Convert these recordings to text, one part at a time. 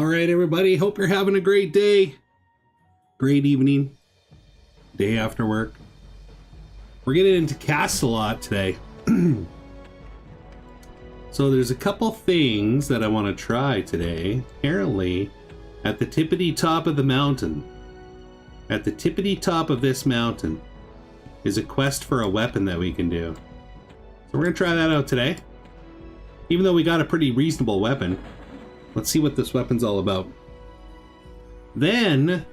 right, everybody. Hope you're having a great day. Great evening. Day after work. We're getting into Castsalot today. So there's a couple things that I want to try today. Apparently, at the tippity top of the mountain, at the tippity top of this mountain, is a quest for a weapon that we can do. So we're going to try that out today. Even though we got a pretty reasonable weapon, let's see what this weapon's all about. Then,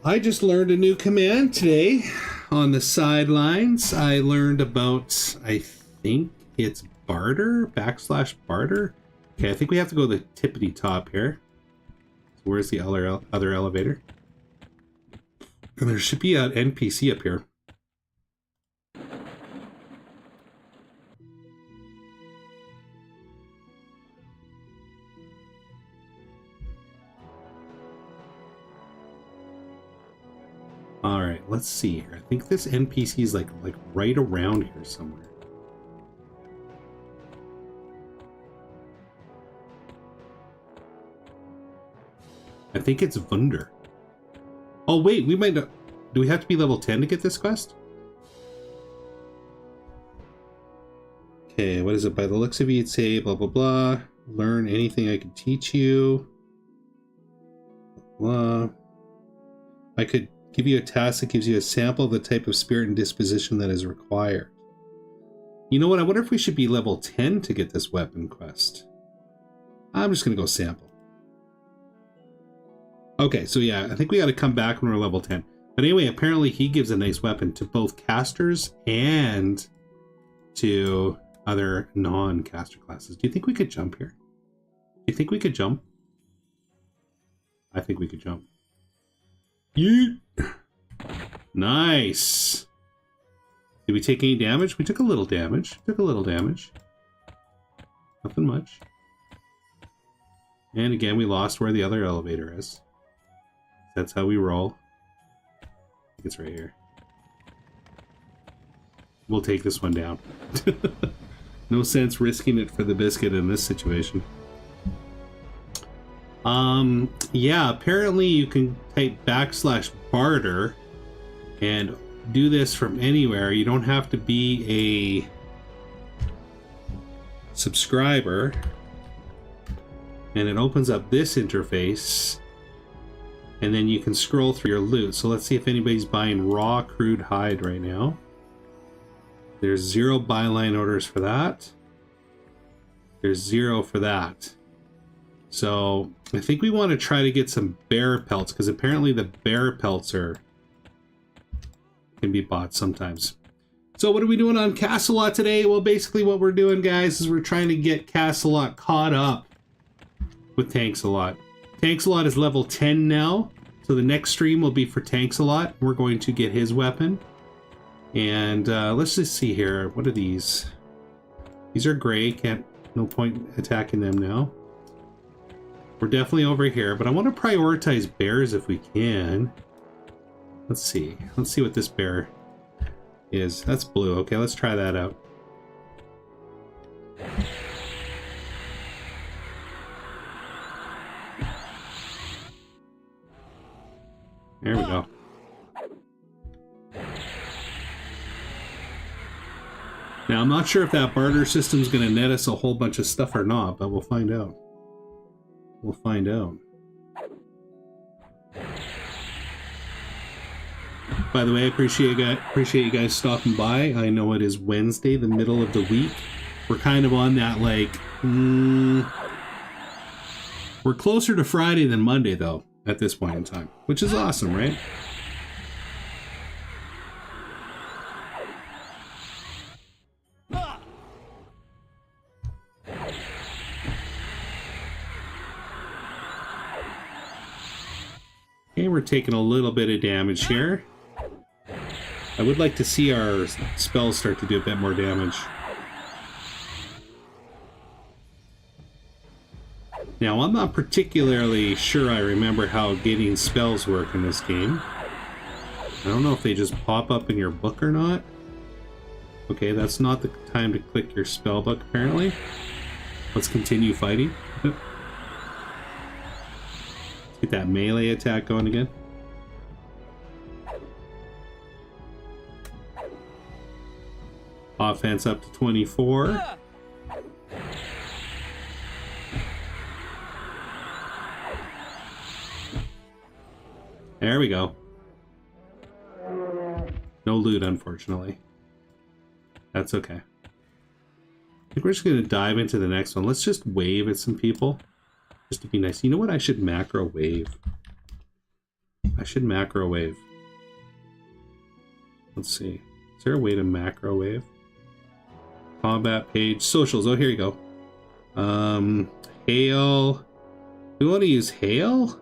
I just learned a new command today on the sidelines. I learned about, I think it's barter, / barter. Okay, I think we have to go to the tippity top here. So where's the other elevator? And there should be an NPC up here. All right, let's see here. I think this NPC is like right around here somewhere. I think it's Wunder. Oh wait, we might not. Do we have to be level 10 to get this quest? Okay, what is it? By the looks of it, you'd say blah blah blah. Learn anything I can teach you. Blah. I could give you a task that gives you a sample of the type of spirit and disposition that is required. You know what? I wonder if we should be level 10 to get this weapon quest. I'm just going to go sample. Okay, so yeah, I think we got to come back when we're level 10. But anyway, apparently he gives a nice weapon to both casters and to other non-caster classes. Do you think we could jump here? Do you think we could jump? I think we could jump. Yeet! Nice! Did we take any damage? We took a little damage. Took a little damage. Nothing much. And again, we lost where the other elevator is. That's how we roll. I think it's right here. We'll take this one down. No sense risking it for the biscuit in this situation. Yeah, apparently you can type / barter and do this from anywhere. You don't have to be a subscriber. And it opens up this interface. And then you can scroll through your loot. So let's see if anybody's buying raw crude hide right now. There's 0 byline orders for that. There's 0 for that. So I think we want to try to get some bear pelts, because apparently the bear pelts can be bought sometimes. So what are we doing on Castsalot today? Well, basically what we're doing, guys, is we're trying to get Castsalot caught up with Castsalot. Castsalot is level 10 now, so the next stream will be for Castsalot. We're going to get his weapon. And let's just see here. What are these? These are gray. No point attacking them now. We're definitely over here, but I want to prioritize bears if we can. Let's see. Let's see what this bear is. That's blue. Okay, let's try that out. There we go. Now, I'm not sure if that barter system is going to net us a whole bunch of stuff or not, but we'll find out. We'll find out. By the way, I appreciate you guys stopping by. I know it is Wednesday, the middle of the week. We're kind of on that, like... we're closer to Friday than Monday, though, at this point in time. Which is awesome, right? Okay, we're taking a little bit of damage here. I would like to see our spells start to do a bit more damage. Now, I'm not particularly sure I remember how getting spells work in this game. I don't know if they just pop up in your book or not. Okay, that's not the time to click your spell book, apparently. Let's continue fighting. Get that melee attack going again. Offense up to 24. There we go. No loot, unfortunately. That's okay. I think we're just going to dive into the next one. Let's just wave at some people. Just to be nice. You know what? I should macro wave. I should macro wave. Let's see. Is there a way to macro wave? Combat page. Socials. Oh, here you go. Hail. We want to use hail?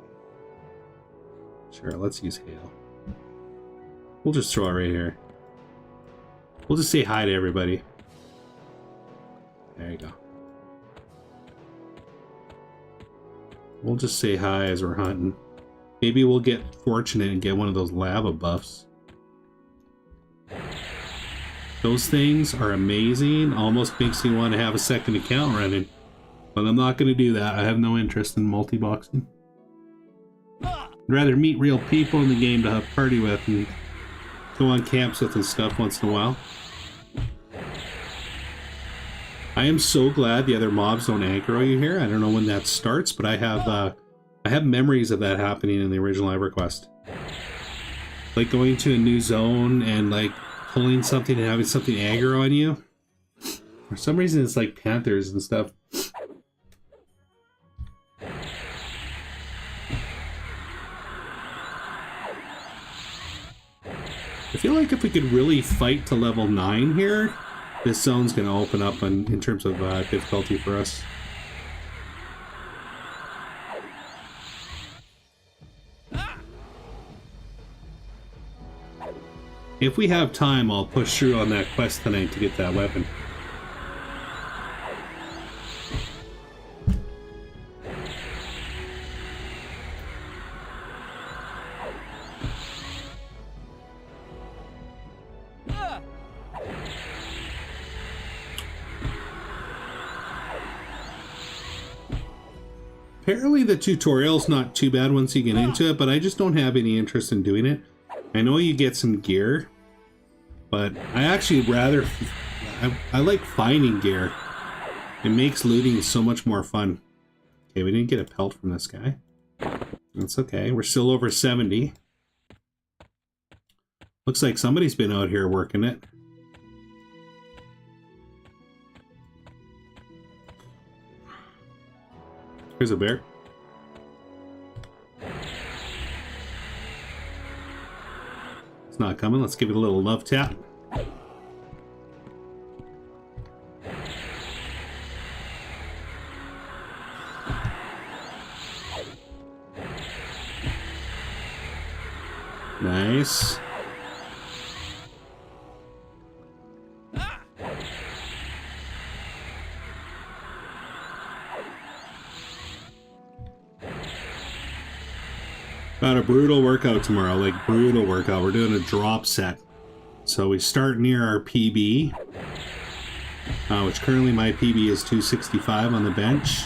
Sure, let's use hail. We'll just throw it right here. We'll just say hi to everybody. There you go. We'll just say hi as we're hunting. Maybe we'll get fortunate and get one of those lava buffs. Those things are amazing. Almost makes me want to have a second account running. But I'm not going to do that. I have no interest in multi-boxing. I'd rather meet real people in the game to have party with and go on camps with and stuff once in a while. I am so glad the other mobs don't aggro you here. I don't know when that starts, but I have memories of that happening in the original Everquest. Like going to a new zone and like pulling something and having something aggro on you. For some reason it's like panthers and stuff. I feel like if we could really fight to level 9 here, this zone's going to open up in terms of difficulty for us. If we have time, I'll push through on that quest tonight to get that weapon. Apparently the tutorial's not too bad once you get into it, but I just don't have any interest in doing it. I know you get some gear, but I actually rather... I like finding gear. It makes looting so much more fun. Okay, we didn't get a pelt from this guy. That's okay. We're still over 70. Looks like somebody's been out here working it. Here's a bear. It's not coming. Let's give it a little love tap. Nice. Got a brutal workout tomorrow, like brutal workout. We're doing a drop set. So we start near our PB, which currently my PB is 265 on the bench.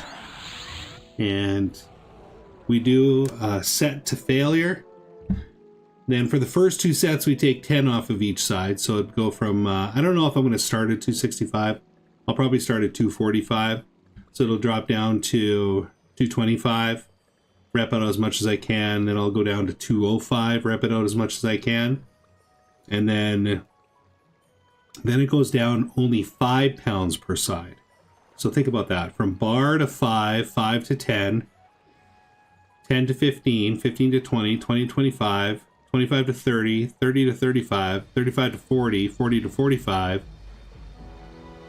And we do a set to failure. Then for the first 2 sets, we take 10 off of each side. So it'd go from, I don't know if I'm going to start at 265. I'll probably start at 245. So it'll drop down to 225. Rep out as much as I can, then I'll go down to 205, rep it out as much as I can, and then it goes down only 5 pounds per side. So think about that, from bar to 5, 5 to 10, 10 to 15, 15 to 20, 20 to 25, 25 to 30, 30 to 35, 35 to 40, 40 to 45.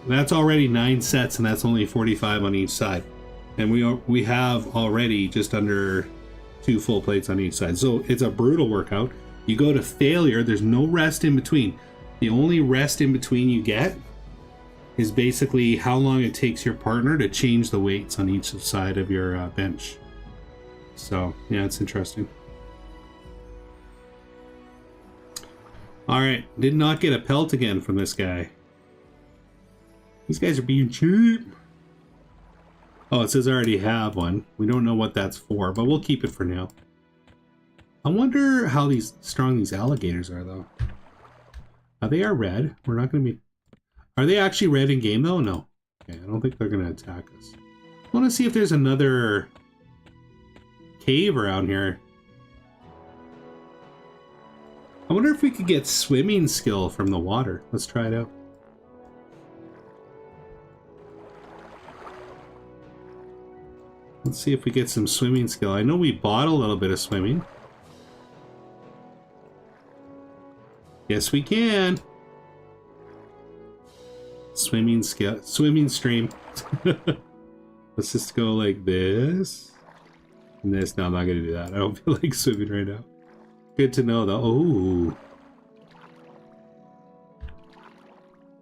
That's already 9 sets, and that's only 45 on each side. And we have already just under 2 full plates on each side. So it's a brutal workout. You go to failure, there's no rest in between. The only rest in between you get is basically how long it takes your partner to change the weights on each side of your bench. So, yeah, it's interesting. Alright, did not get a pelt again from this guy. These guys are being cheap. Oh, it says I already have one. We don't know what that's for, but we'll keep it for now. I wonder how strong these alligators are, though. They are red. We're not going to be... Are they actually red in game, though? No. Okay, I don't think they're going to attack us. I want to see if there's another cave around here. I wonder if we could get swimming skill from the water. Let's try it out. Let's see if we get some swimming skill. I know we bought a little bit of swimming. Yes, we can. Swimming skill, swimming stream. Let's just go like this. And this. No, I'm not gonna do that. I don't feel like swimming right now. Good to know though. Oh.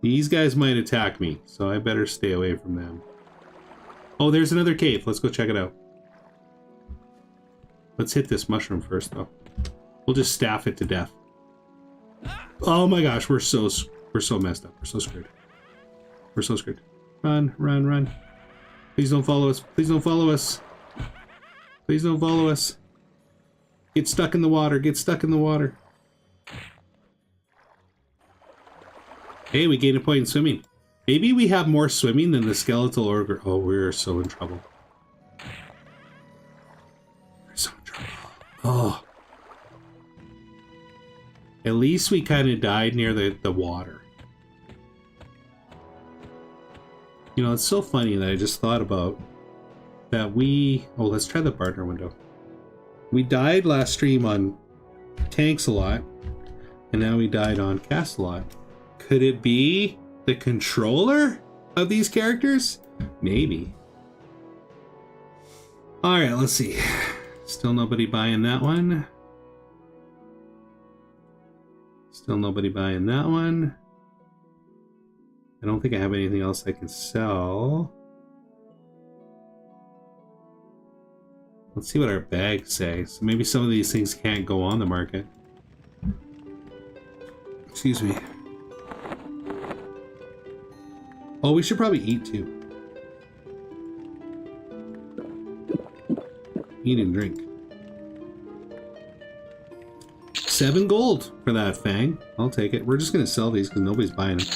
These guys might attack me, so I better stay away from them. Oh, there's another cave. Let's go check it out. Let's hit this mushroom first, though. We'll just staff it to death. Oh my gosh, we're so messed up. We're so screwed. We're so screwed. Run, run, run. Please don't follow us. Please don't follow us. Please don't follow us. Get stuck in the water. Get stuck in the water. Hey, we gained a point in swimming. Maybe we have more swimming than the skeletal ogre. Oh, we're so in trouble. We're so in trouble. Oh. At least we kind of died near the water. You know, it's so funny that I just thought about that oh, let's try the partner window. We died last stream on Castsalot, and now we died on Castsalot. Could it be the controller of these characters? Maybe. Alright, let's see. Still nobody buying that one. Still nobody buying that one. I don't think I have anything else I can sell. Let's see what our bags say. So maybe some of these things can't go on the market. Excuse me. Oh, we should probably eat too. Eat and drink. 7 gold for that fang. I'll take it. We're just gonna sell these because nobody's buying them.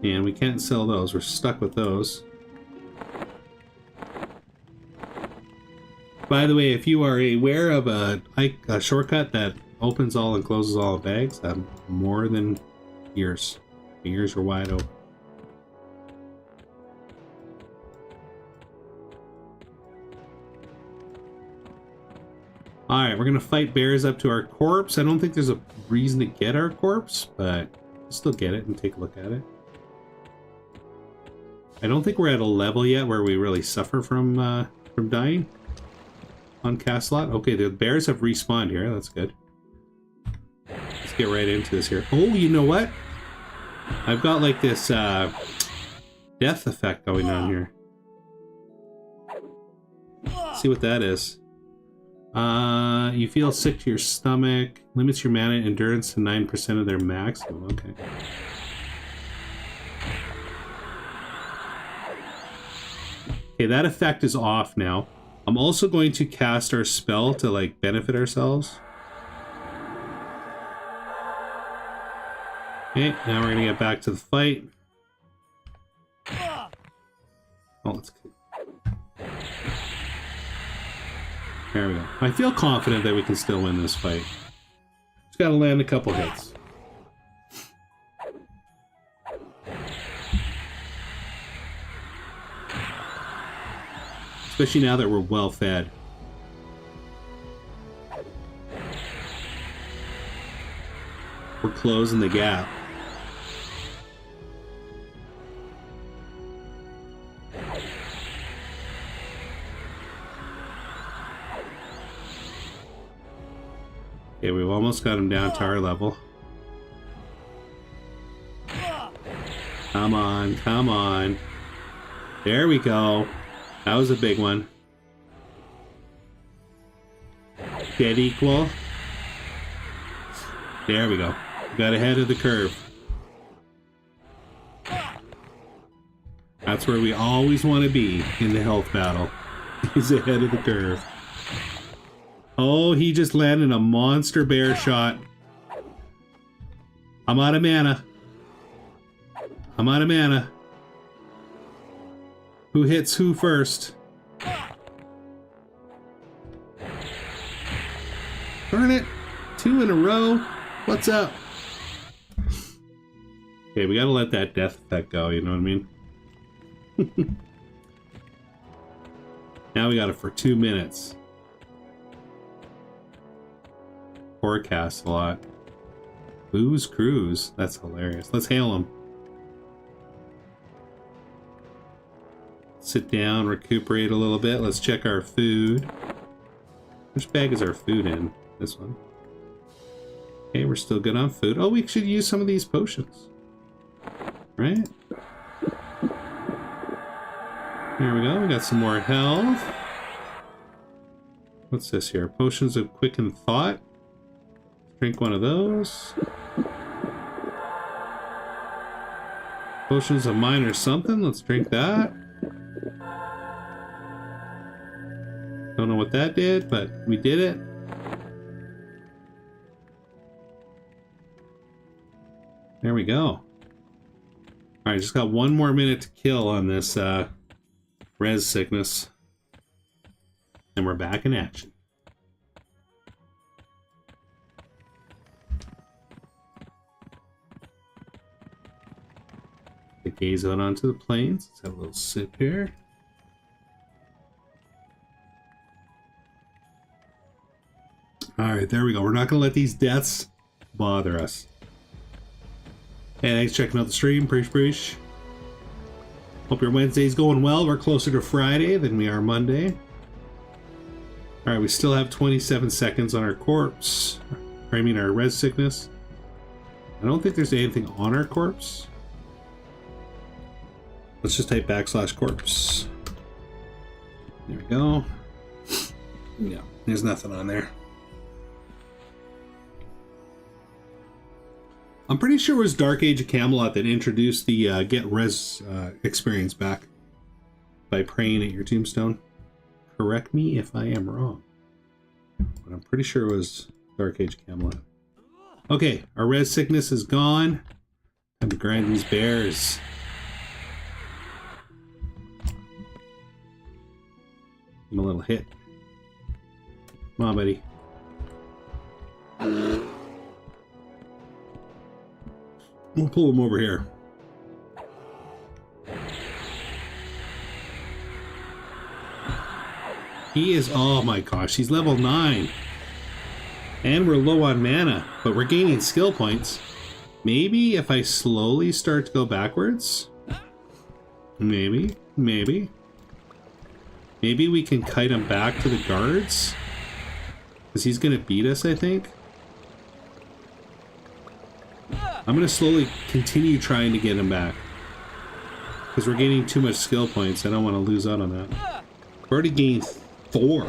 And we can't sell those. We're stuck with those. By the way, if you are aware of a shortcut that opens all and closes all the bags, I'm more than yours. My ears are wide open. Alright, we're gonna fight bears up to our corpse. I don't think there's a reason to get our corpse, but we'll still get it and take a look at it. I don't think we're at a level yet where we really suffer from dying on Castsalot. Okay, the bears have respawned here. That's good. Let's get right into this here. Oh, you know what? I've got like this death effect going on here. Let's see what that is. You feel sick to your stomach. Limits your mana endurance to 9% of their maximum. Okay. Okay, that effect is off now. I'm also going to cast our spell to like benefit ourselves. Okay, now we're gonna get back to the fight. Oh, let's... There we go. I feel confident that we can still win this fight. Just gotta land a couple hits. Especially now that we're well fed. We're closing the gap. Okay, we've almost got him down to our level. Come on, come on. There we go. That was a big one. Dead equal. There we go. Got ahead of the curve. That's where we always want to be in the health battle. He's ahead of the curve. Oh, he just landed a monster bear shot. I'm out of mana. I'm out of mana. Who hits who first? Darn it. 2 in a row. What's up? Okay, we gotta let that death effect go, you know what I mean? Now we got it for 2 minutes. Poor Castsalot. Booze Cruise. That's hilarious. Let's hail him. Sit down, recuperate a little bit. Let's check our food. Which bag is our food in? This one. Okay, we're still good on food. Oh, we should use some of these potions. Right? There we go. We got some more health. What's this here? Potions of Quicken Thought. Drink one of those. Potions of Minor something. Let's drink that. Don't know what that did, but we did it. There we go. Alright, just got 1 more minute to kill on this res sickness. And we're back in action. Gaze out onto the plains. Let's have a little sip here. Alright, there we go. We're not going to let these deaths bother us. Hey, thanks for checking out the stream. Preach. Hope your Wednesday's going well. We're closer to Friday than we are Monday. Alright, we still have 27 seconds on our corpse. I mean our res sickness. I don't think there's anything on our corpse. Let's just type /corpse. There we go. Yeah, there's nothing on there. I'm pretty sure it was Dark Age of Camelot that introduced the get res experience back by praying at your tombstone. Correct me if I am wrong, but I'm pretty sure it was Dark Age of Camelot. Okay, our res sickness is gone. Time to grind these bears. Give him a little hit. Come on, buddy. We'll pull him over here. He is, oh my gosh, he's level 9. And we're low on mana, but we're gaining skill points. Maybe if I slowly start to go backwards? Maybe. Maybe we can kite him back to the guards? Because he's going to beat us, I think. I'm going to slowly continue trying to get him back. Because we're gaining too much skill points. I don't want to lose out on that. We've already gained 4.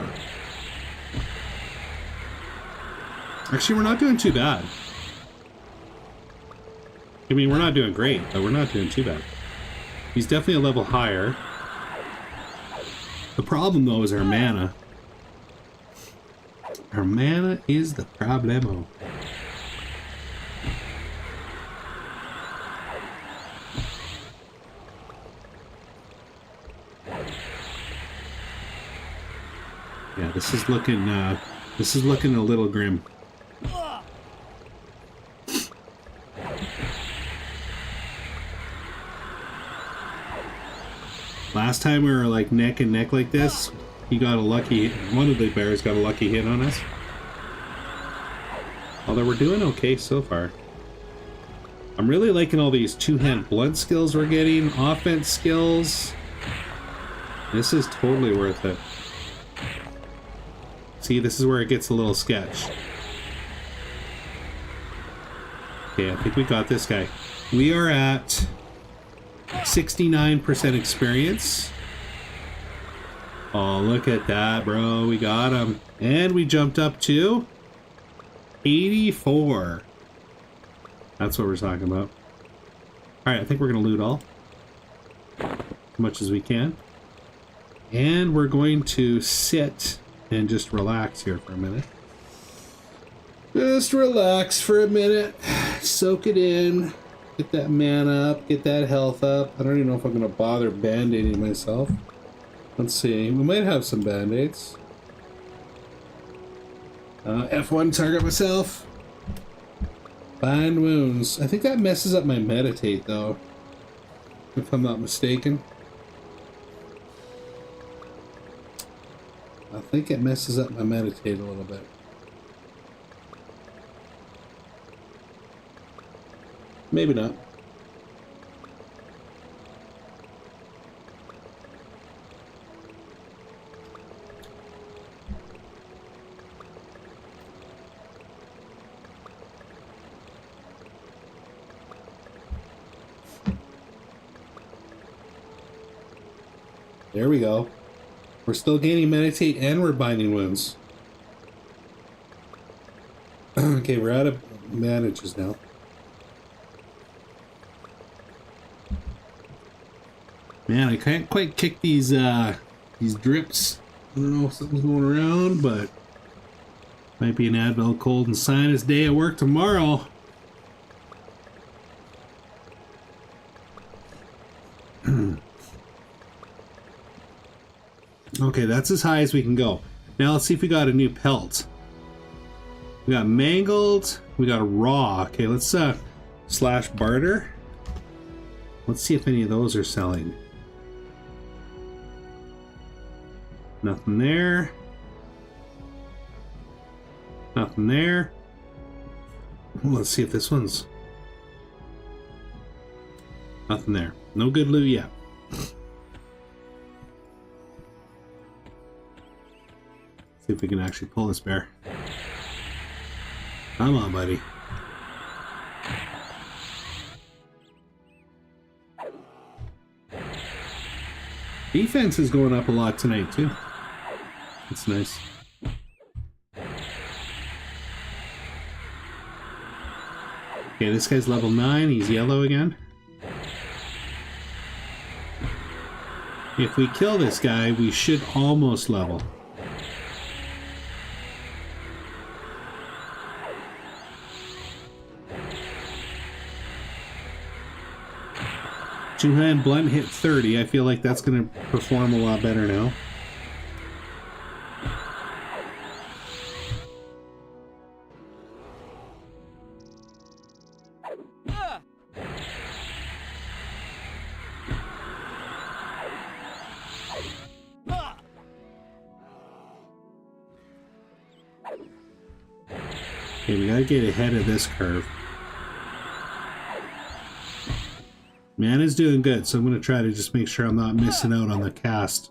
Actually, we're not doing too bad. I mean, we're not doing great, but we're not doing too bad. He's definitely a level higher. The problem, though, is our mana. Our mana is the problemo. Yeah, this is looking a little grim. Last time we were like neck and neck like this, one of the bears got a lucky hit on us. Although we're doing okay so far. I'm really liking all these two-hand blunt skills we're getting, offense skills. This is totally worth it. See, this is where it gets a little sketch. Okay, I think we got this guy. We are at 69% experience. Oh, look at that, bro. We got him. And we jumped up to 84. That's what we're talking about. Alright, I think we're going to loot all. as much as we can. And we're going to sit and just relax here for a minute. Just relax for a minute. Soak it in. Get that mana up. Get that health up. I don't even know if I'm going to bother band-aiding myself. Let's see. We might have some band-aids. F1 target myself. Bind wounds. I think that messes up my meditate though, if I'm not mistaken. I think it messes up my meditate a little bit. Maybe not. There we go. We're still gaining meditate and we're binding wounds. Okay, we're out of manages now. Man, I can't quite kick these drips. I don't know if something's going around, but might be an Advil cold and sinus day at work tomorrow. Okay, that's as high as we can go. Now let's see if we got a new pelt. We got mangled, we got a raw. Okay, let's slash barter. Let's see if any of those are selling. Nothing there. Nothing there. Let's see if this one's... Nothing there. No good loot yet. See if we can actually pull this bear. Come on, buddy. Defense is going up a lot tonight, too. That's nice. Okay, this guy's level 9. He's yellow again. If we kill this guy, we should almost level. Two-hand blunt hit 30. I feel like that's going to perform a lot better now. Okay, we gotta get ahead of this curve. Mana's doing good, so I'm gonna try to just make sure I'm not missing out on the cast.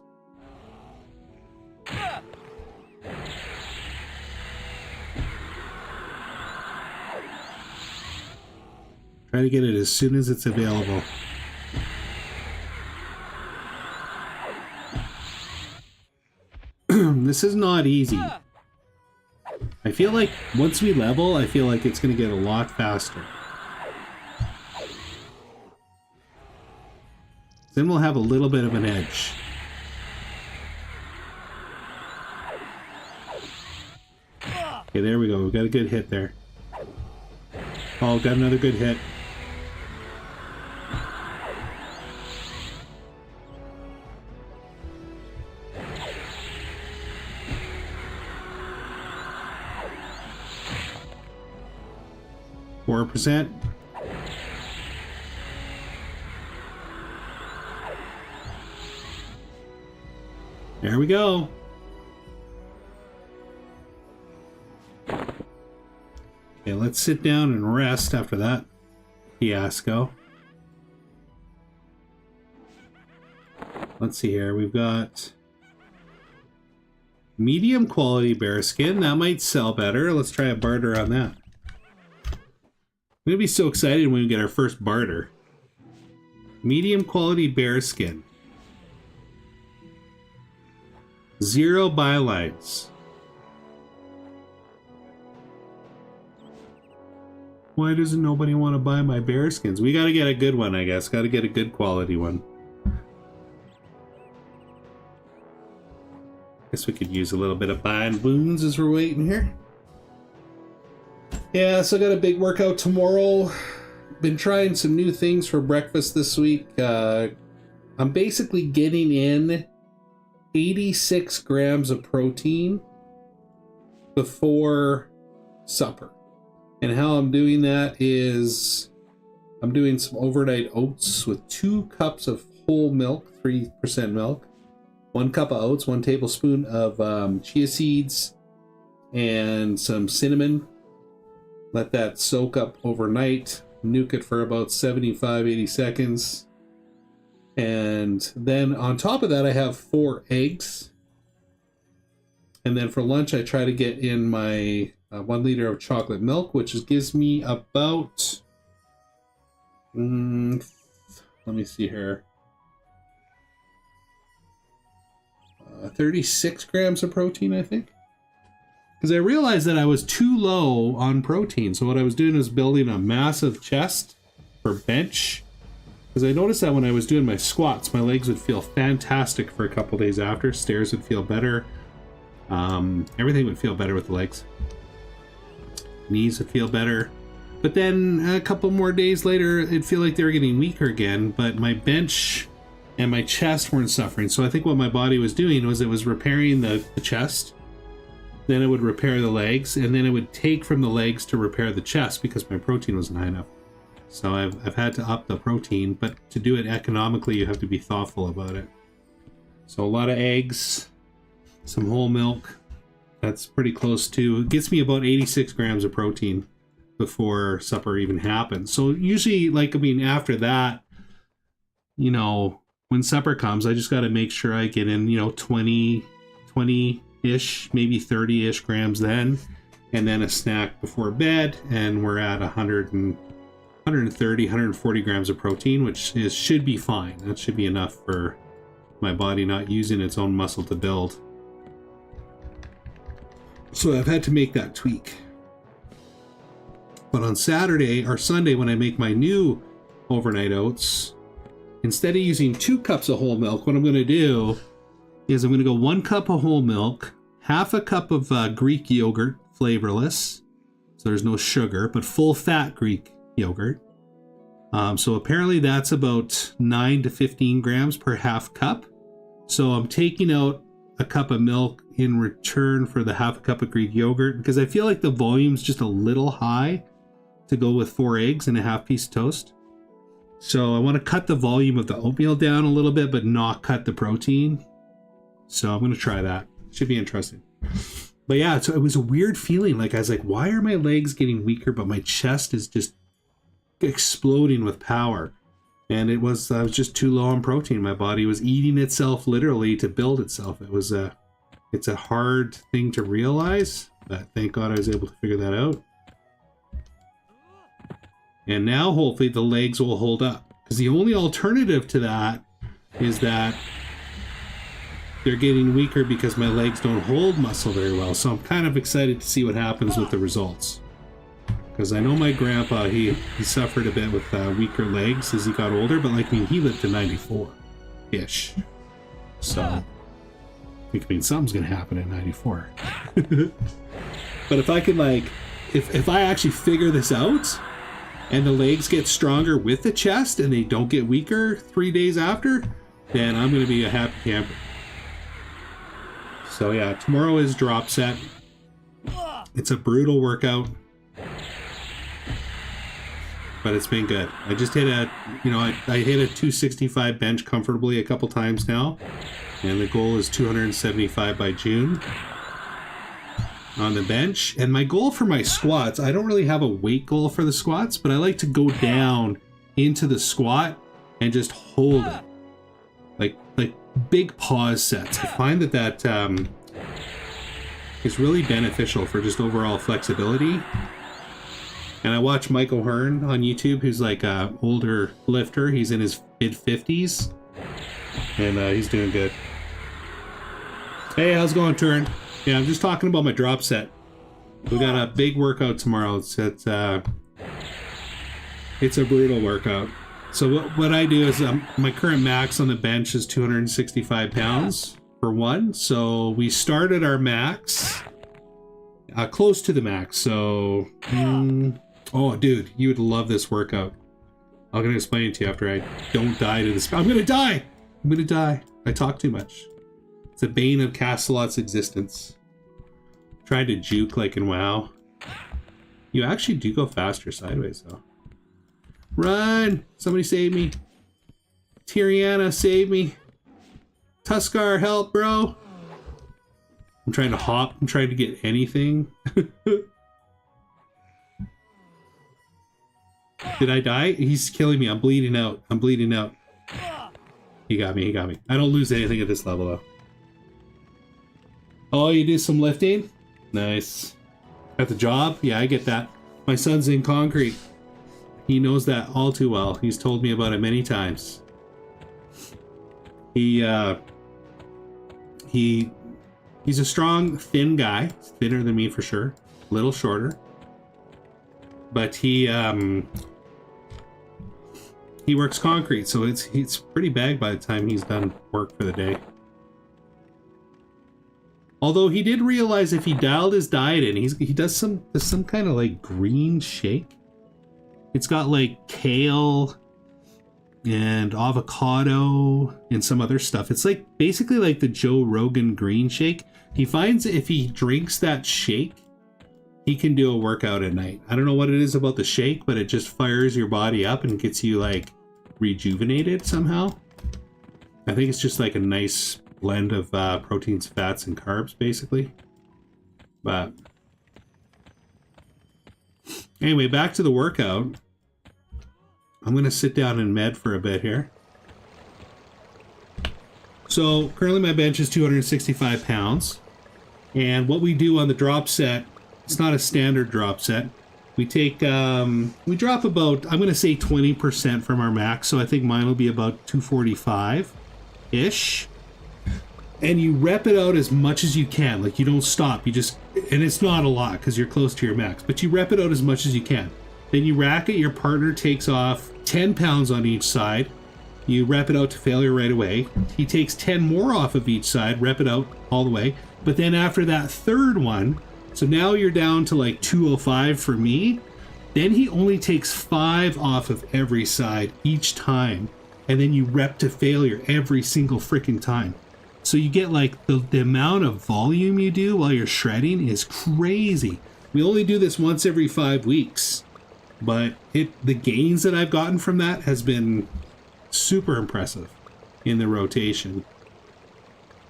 Try to get it as soon as it's available. This is not easy. I feel like once we level, I feel like it's going to get a lot faster. Then we'll have a little bit of an edge. Okay, there we go. We got a good hit there. Oh, got another good hit. %. There we go. Okay, let's sit down and rest after that fiasco. Let's see here. We've got medium quality bear skin. That might sell better. Let's try a barter on that. I'm gonna be so excited when we get our first barter. Medium quality bear skin. 0 bylines. Why doesn't nobody want to buy my bear skins? We gotta get a good one, I guess. Gotta get a good quality one. Guess we could use a little bit of bind wounds as we're waiting here. Yeah, so I got a big workout tomorrow. Been trying some new things for breakfast this week. I'm basically getting in 86 grams of protein before supper. And how I'm doing that is I'm doing some overnight oats with 2 cups of whole milk, 3% milk, 1 cup of oats, 1 tablespoon of chia seeds, and some cinnamon. Let that soak up overnight. Nuke it for about 75-80 seconds. And then on top of that, I have 4 eggs. And then for lunch, I try to get in my 1 liter of chocolate milk, which gives me about, let me see here, 36 grams of protein, I think. Because I realized that I was too low on protein. So what I was doing was building a massive chest for bench. Because I noticed that when I was doing my squats, my legs would feel fantastic for a couple days after. Stairs would feel better. Everything would feel better with the legs. Knees would feel better. But then a couple more days later, it'd feel like they were getting weaker again. But my bench and my chest weren't suffering. So I think what my body was doing was it was repairing the chest. Then it would repair the legs, and then it would take from the legs to repair the chest because my protein wasn't high enough. So I've had to up the protein, but to do it economically, you have to be thoughtful about it. So a lot of eggs, some whole milk. That's pretty close to, it gets me about 86 grams of protein before supper even happens. So usually, after that, when supper comes, I just got to make sure I get in, 20-ish, maybe 30-ish grams then, and then a snack before bed, and we're at 130, 140 grams of protein, which should be fine. That should be enough for my body not using its own muscle to build. So I've had to make that tweak. But on Saturday or Sunday, when I make my new overnight oats, instead of using 2 cups of whole milk, what I'm going to do is I'm going to go 1 cup of whole milk, half a cup of Greek yogurt, flavorless, so there's no sugar, but full fat Greek yogurt. So apparently that's about 9 to 15 grams per half cup. So I'm taking out a cup of milk in return for the half a cup of Greek yogurt because I feel like the volume's just a little high to go with 4 eggs and a half piece of toast. So I want to cut the volume of the oatmeal down a little bit, but not cut the protein. So I'm going to try that. Should be interesting. But yeah, so it was a weird feeling. I was like, why are my legs getting weaker, but my chest is just exploding with power? And I was just too low on protein. My body was eating itself literally to build itself. It's a hard thing to realize, but thank God I was able to figure that out. And now hopefully the legs will hold up. Because the only alternative to that is that they're getting weaker because my legs don't hold muscle very well. So I'm kind of excited to see what happens with the results. Because I know my grandpa, he suffered a bit with weaker legs as he got older, but he lived to 94-ish. So, something's going to happen at 94. But if I can, if I actually figure this out, and the legs get stronger with the chest, and they don't get weaker 3 days after, then I'm going to be a happy camper. So yeah, tomorrow is drop set. It's a brutal workout. But it's been good. I just hit I hit a 265 bench comfortably a couple times now. And the goal is 275 by June on the bench. And my goal for my squats, I don't really have a weight goal for the squats, but I like to go down into the squat and just hold it. Like big pause sets. I find that is really beneficial for just overall flexibility. And I watch Michael Hearn on YouTube, who's a older lifter. He's in his mid-50s. And he's doing good. Hey, how's it going, Turin? Yeah, I'm just talking about my drop set. We got a big workout tomorrow. It's a brutal workout. So what I do is my current max on the bench is 265 pounds. for one. So we started our max close to the max. So, oh, dude, you would love this workout. I'm going to explain it to you after I don't die to this. I'm going to die. I'm going to die. I talk too much. It's a bane of Castsalot's existence. Trying to juke like in WoW. You actually do go faster sideways, though. Run! Somebody save me. Firiona, save me. Tuskar, help, bro. I'm trying to hop. I'm trying to get anything. Did I die? He's killing me. I'm bleeding out. I'm bleeding out. He got me. He got me. I don't lose anything at this level, though. Oh, you do some lifting? Nice. Got the job? Yeah, I get that. My son's in concrete. He knows that all too well. He's told me about it many times. He's a strong, thin guy. He's thinner than me for sure. A little shorter. But he works concrete, so it's pretty bad by the time he's done work for the day. Although he did realize if he dialed his diet in, he does some kind of like green shake. It's got like kale and avocado and some other stuff. It's like basically like the Joe Rogan green shake. He finds if he drinks that shake, he can do a workout at night. I don't know what it is about the shake, but it just fires your body up and gets you like rejuvenated somehow. I think it's just like a nice blend of proteins, fats, and carbs, basically. But anyway, back to the workout. I'm going to sit down and med for a bit here. So currently my bench is 265 pounds. And what we do on the drop set, it's not a standard drop set. We take, we drop about, I'm going to say 20% from our max. So I think mine will be about 245-ish. And you rep it out as much as you can. Like, you don't stop. You just, and it's not a lot because you're close to your max, but you rep it out as much as you can. Then you rack it. Your partner takes off 10 pounds on each side. You rep it out to failure right away. He takes 10 more off of each side, rep it out all the way. But then after that third one, so now you're down to like 205 for me. Then he only takes 5 off of every side each time. And then you rep to failure every single freaking time. So you get like the amount of volume you do while you're shredding is crazy. We only do this once every 5 weeks, but the gains that I've gotten from that has been super impressive in the rotation.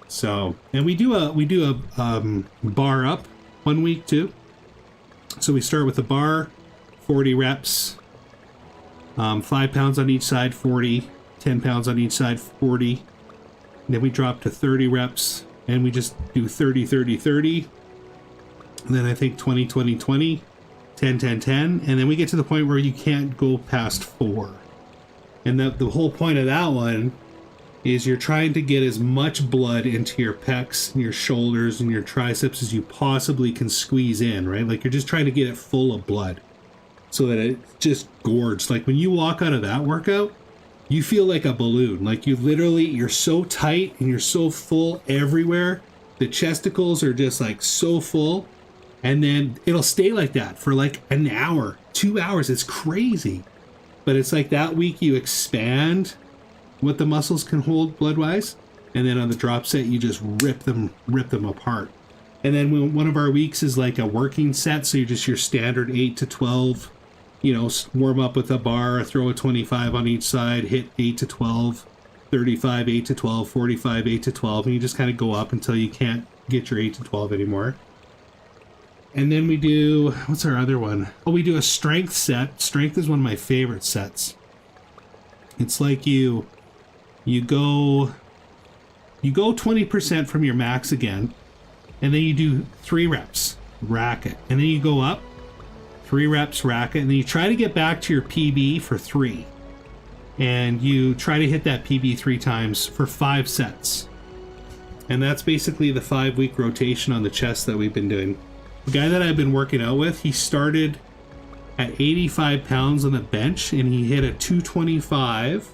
So, and we do a bar up 1 week too. So we start with the bar, 40 reps, 5 pounds on each side, 40, 10 pounds on each side, 40. Then we drop to 30 reps and we just do 30, 30, 30. And then I think 20, 20, 20, 10, 10, 10. And then we get to the point where you can't go past 4. And the whole point of that one is you're trying to get as much blood into your pecs and your shoulders and your triceps as you possibly can squeeze in, right? Like, you're just trying to get it full of blood so that it just gorges. Like, when you walk out of that workout, you feel like a balloon. Like, you're so tight and you're so full everywhere. The chesticles are just like so full. And then it'll stay like that for like an hour, 2 hours. It's crazy. But it's like that week you expand what the muscles can hold blood-wise. And then on the drop set, you just rip them apart. And then when one of our weeks is like a working set, so you're just your standard 8 to 12, you know, warm up with a bar, throw a 25 on each side, hit 8 to 12, 35, 8 to 12, 45, 8 to 12, and you just kind of go up until you can't get your 8 to 12 anymore. And then we do, what's our other one? Oh, we do a strength set. Strength is one of my favorite sets. It's like you go 20% from your max again, and then you do 3 reps, rack it, and then you go up, 3 reps, rack it, and then you try to get back to your PB for 3. And you try to hit that PB 3 times for 5 sets. And that's basically the 5-week rotation on the chest that we've been doing. The guy that I've been working out with, he started at 85 pounds on the bench, and he hit a 225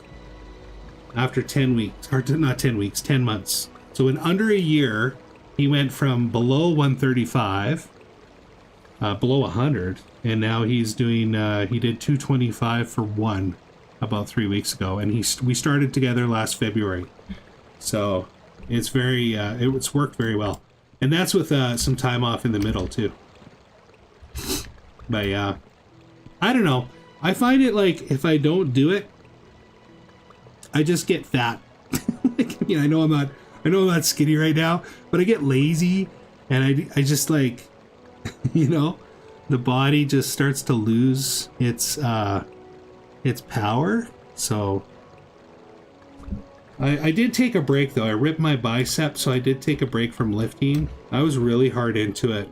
after 10 weeks, or not 10 weeks, 10 months. So in under a year, he went from below 135, below 100, and now he's doing, he did 225 for one about 3 weeks ago, and we started together last February. So it's very, it's worked very well. And that's with some time off in the middle too. But yeah, I don't know. I find it like if I don't do it, I just get fat. Like, you know, I know I'm not skinny right now, but I get lazy, and I just like, you know, the body just starts to lose its power. So I did take a break though. I ripped my bicep, so I did take a break from lifting. I was really hard into it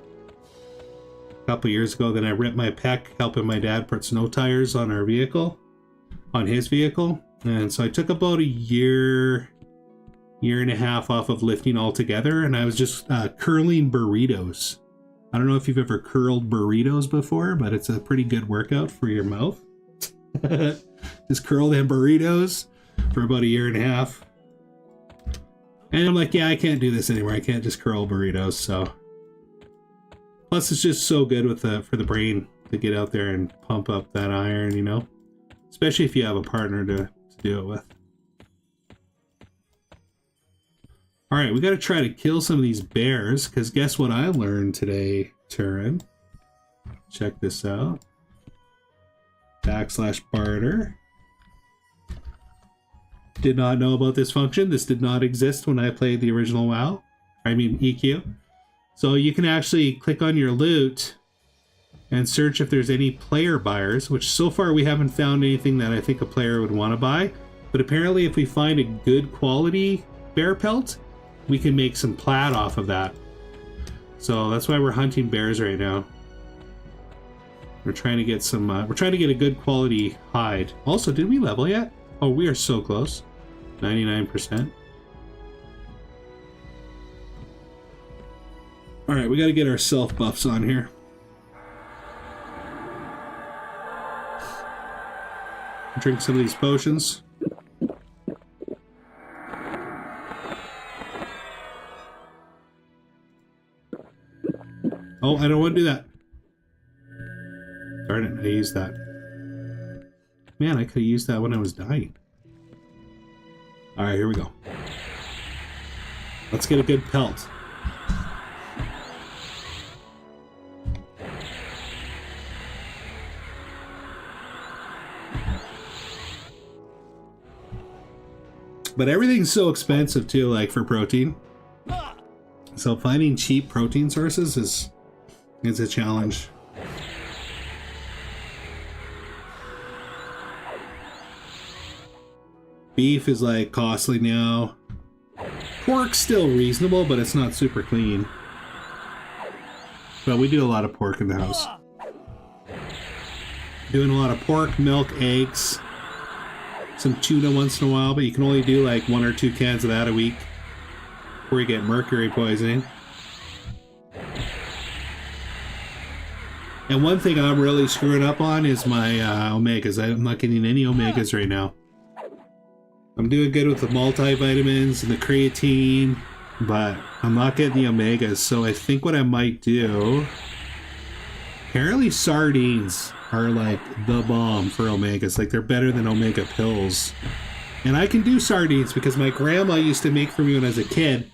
a couple years ago. Then I ripped my pec helping my dad put snow tires on our vehicle, on his vehicle. And so I took about a year and a half off of lifting altogether, and I was just curling burritos. I don't know if you've ever curled burritos before, but it's a pretty good workout for your mouth. Just curl them burritos for about a year and a half. And I'm like, yeah, I can't do this anymore. I can't just curl burritos. So plus it's just so good with for the brain to get out there and pump up that iron, you know, especially if you have a partner to do it with. All right, we got to try to kill some of these bears, because guess what I learned today, Turin? Check this out. /barter. Did not know about this function. This did not exist when I played the original WoW. I mean EQ. So you can actually click on your loot and search if there's any player buyers, which so far we haven't found anything that I think a player would want to buy. But apparently if we find a good quality bear pelt, we can make some plaid off of that. So that's why we're hunting bears right now. We're trying to get some, we're trying to get a good quality hide. Also, did we level yet? Oh, we are so close. 99%. All right, we got to get our self buffs on here. Drink some of these potions. Oh, I don't want to do that. Darn it, I used that. Man, I could have used that when I was dying. Alright, here we go. Let's get a good pelt. But everything's so expensive too, like for protein. So finding cheap protein sources is a challenge. Beef is like costly now. Pork's still reasonable, but it's not super clean. But we do a lot of pork in the house. Doing a lot of pork, milk, eggs, some tuna once in a while, but you can only do like 1 or 2 cans of that a week before you get mercury poisoning. And one thing I'm really screwing up on is my omegas. I'm not getting any omegas right now. I'm doing good with the multivitamins and the creatine, but I'm not getting the omegas. So I think what I might do, apparently sardines are like the bomb for omegas. Like they're better than omega pills. And I can do sardines because my grandma used to make for me when I was a kid.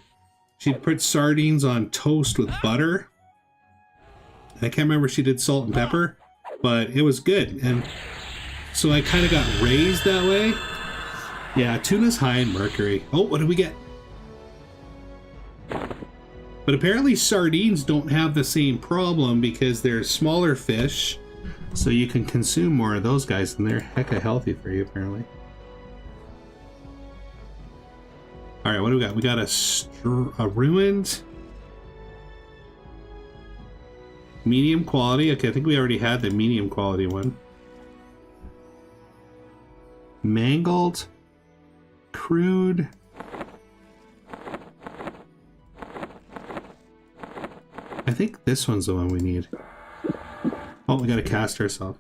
She'd put sardines on toast with butter. I can't remember if she did salt and pepper, but it was good. And so I kind of got raised that way. Yeah, tuna's high in mercury. Oh, what did we get? But apparently sardines don't have the same problem because they're smaller fish, so you can consume more of those guys, and they're hecka healthy for you, apparently. All right, what do we got? We got a ruined medium quality. Okay, I think we already had the medium quality one. Mangled, crude. I think this one's the one we need. Oh, we gotta cast ourselves.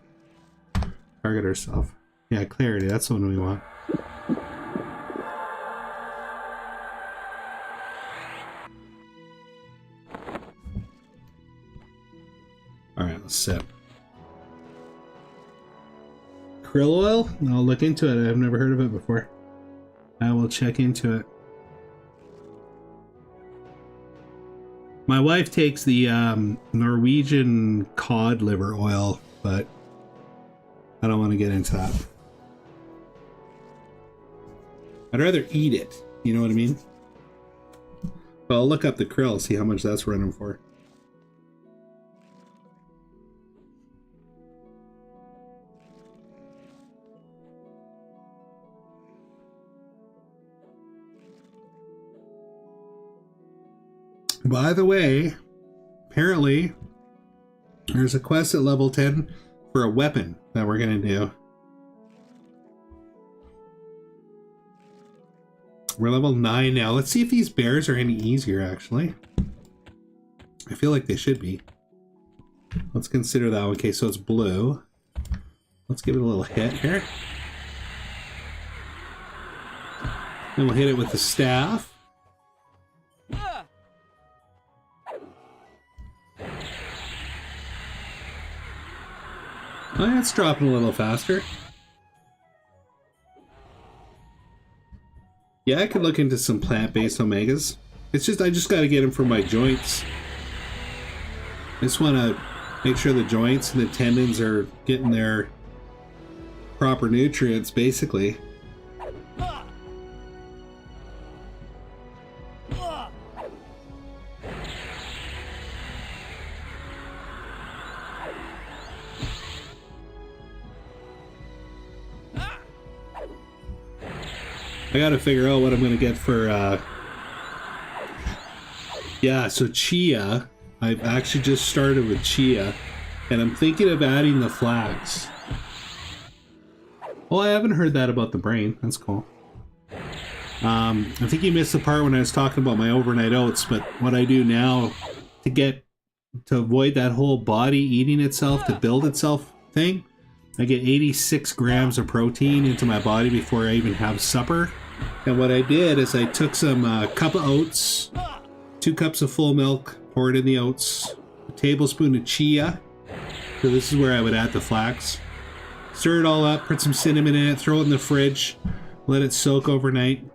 Target ourselves. Yeah, clarity, that's the one we want. Alright, let's sip. Krill oil? I'll look into it. I've never heard of it before. I will check into it. My wife takes the Norwegian cod liver oil, but I don't want to get into that. I'd rather eat it, you know what I mean? But I'll look up the krill, see how much that's running for. By the way, apparently there's a quest at level 10 for a weapon that we're going to do. We're level 9 now. Let's see if these bears are any easier, actually. I feel like they should be. Let's consider that. Okay, so it's blue. Let's give it a little hit here. Then we'll hit it with the staff. Oh, yeah, it's dropping a little faster. Yeah, I could look into some plant-based omegas. It's just, I just got to get them for my joints. I just want to make sure the joints and the tendons are getting their proper nutrients, basically. I gotta figure out what I'm gonna get for, yeah, so chia. I've actually just started with chia, and I'm thinking of adding the flax. Oh, I haven't heard that about the brain. That's cool. I think you missed the part when I was talking about my overnight oats, but what I do now to avoid that whole body eating itself to build itself thing, I get 86 grams of protein into my body before I even have supper. And what I did is I took some cup of oats, 2 cups of full milk, poured in the oats, a tablespoon of chia. So this is where I would add the flax. Stir it all up, put some cinnamon in it, throw it in the fridge, let it soak overnight.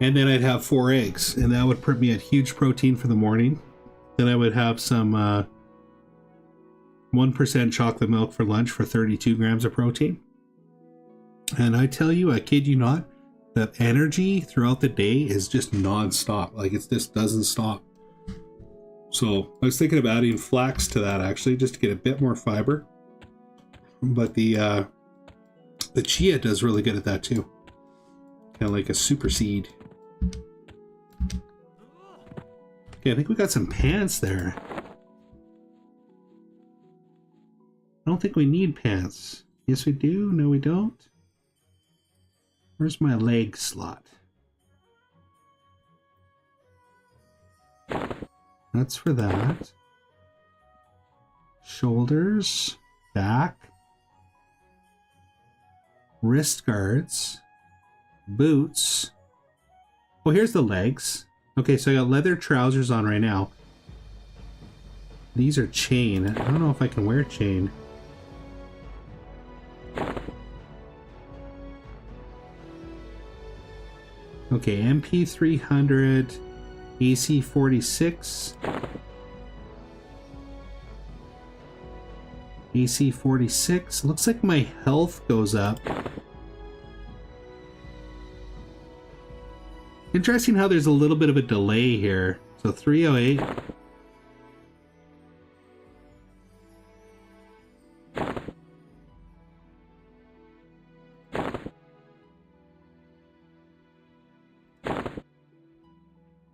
And then I'd have 4 eggs, and that would put me at huge protein for the morning. Then I would have some 1% chocolate milk for lunch for 32 grams of protein. And I tell you, I kid you not, the energy throughout the day is just non-stop. Like, it just doesn't stop. So I was thinking of adding flax to that, actually, just to get a bit more fiber. But the chia does really good at that too. Kind of like a super seed. Okay, I think we got some pants there. I don't think we need pants. Yes, we do. No, we don't. Where's my leg slot? That's for that. Shoulders, back, wrist guards, boots. Oh, here's the legs. Okay, so I got leather trousers on right now. These are chain. I don't know if I can wear chain. Okay, MP300, AC46, AC46. Looks like my health goes up. Interesting how there's a little bit of a delay here. So 308.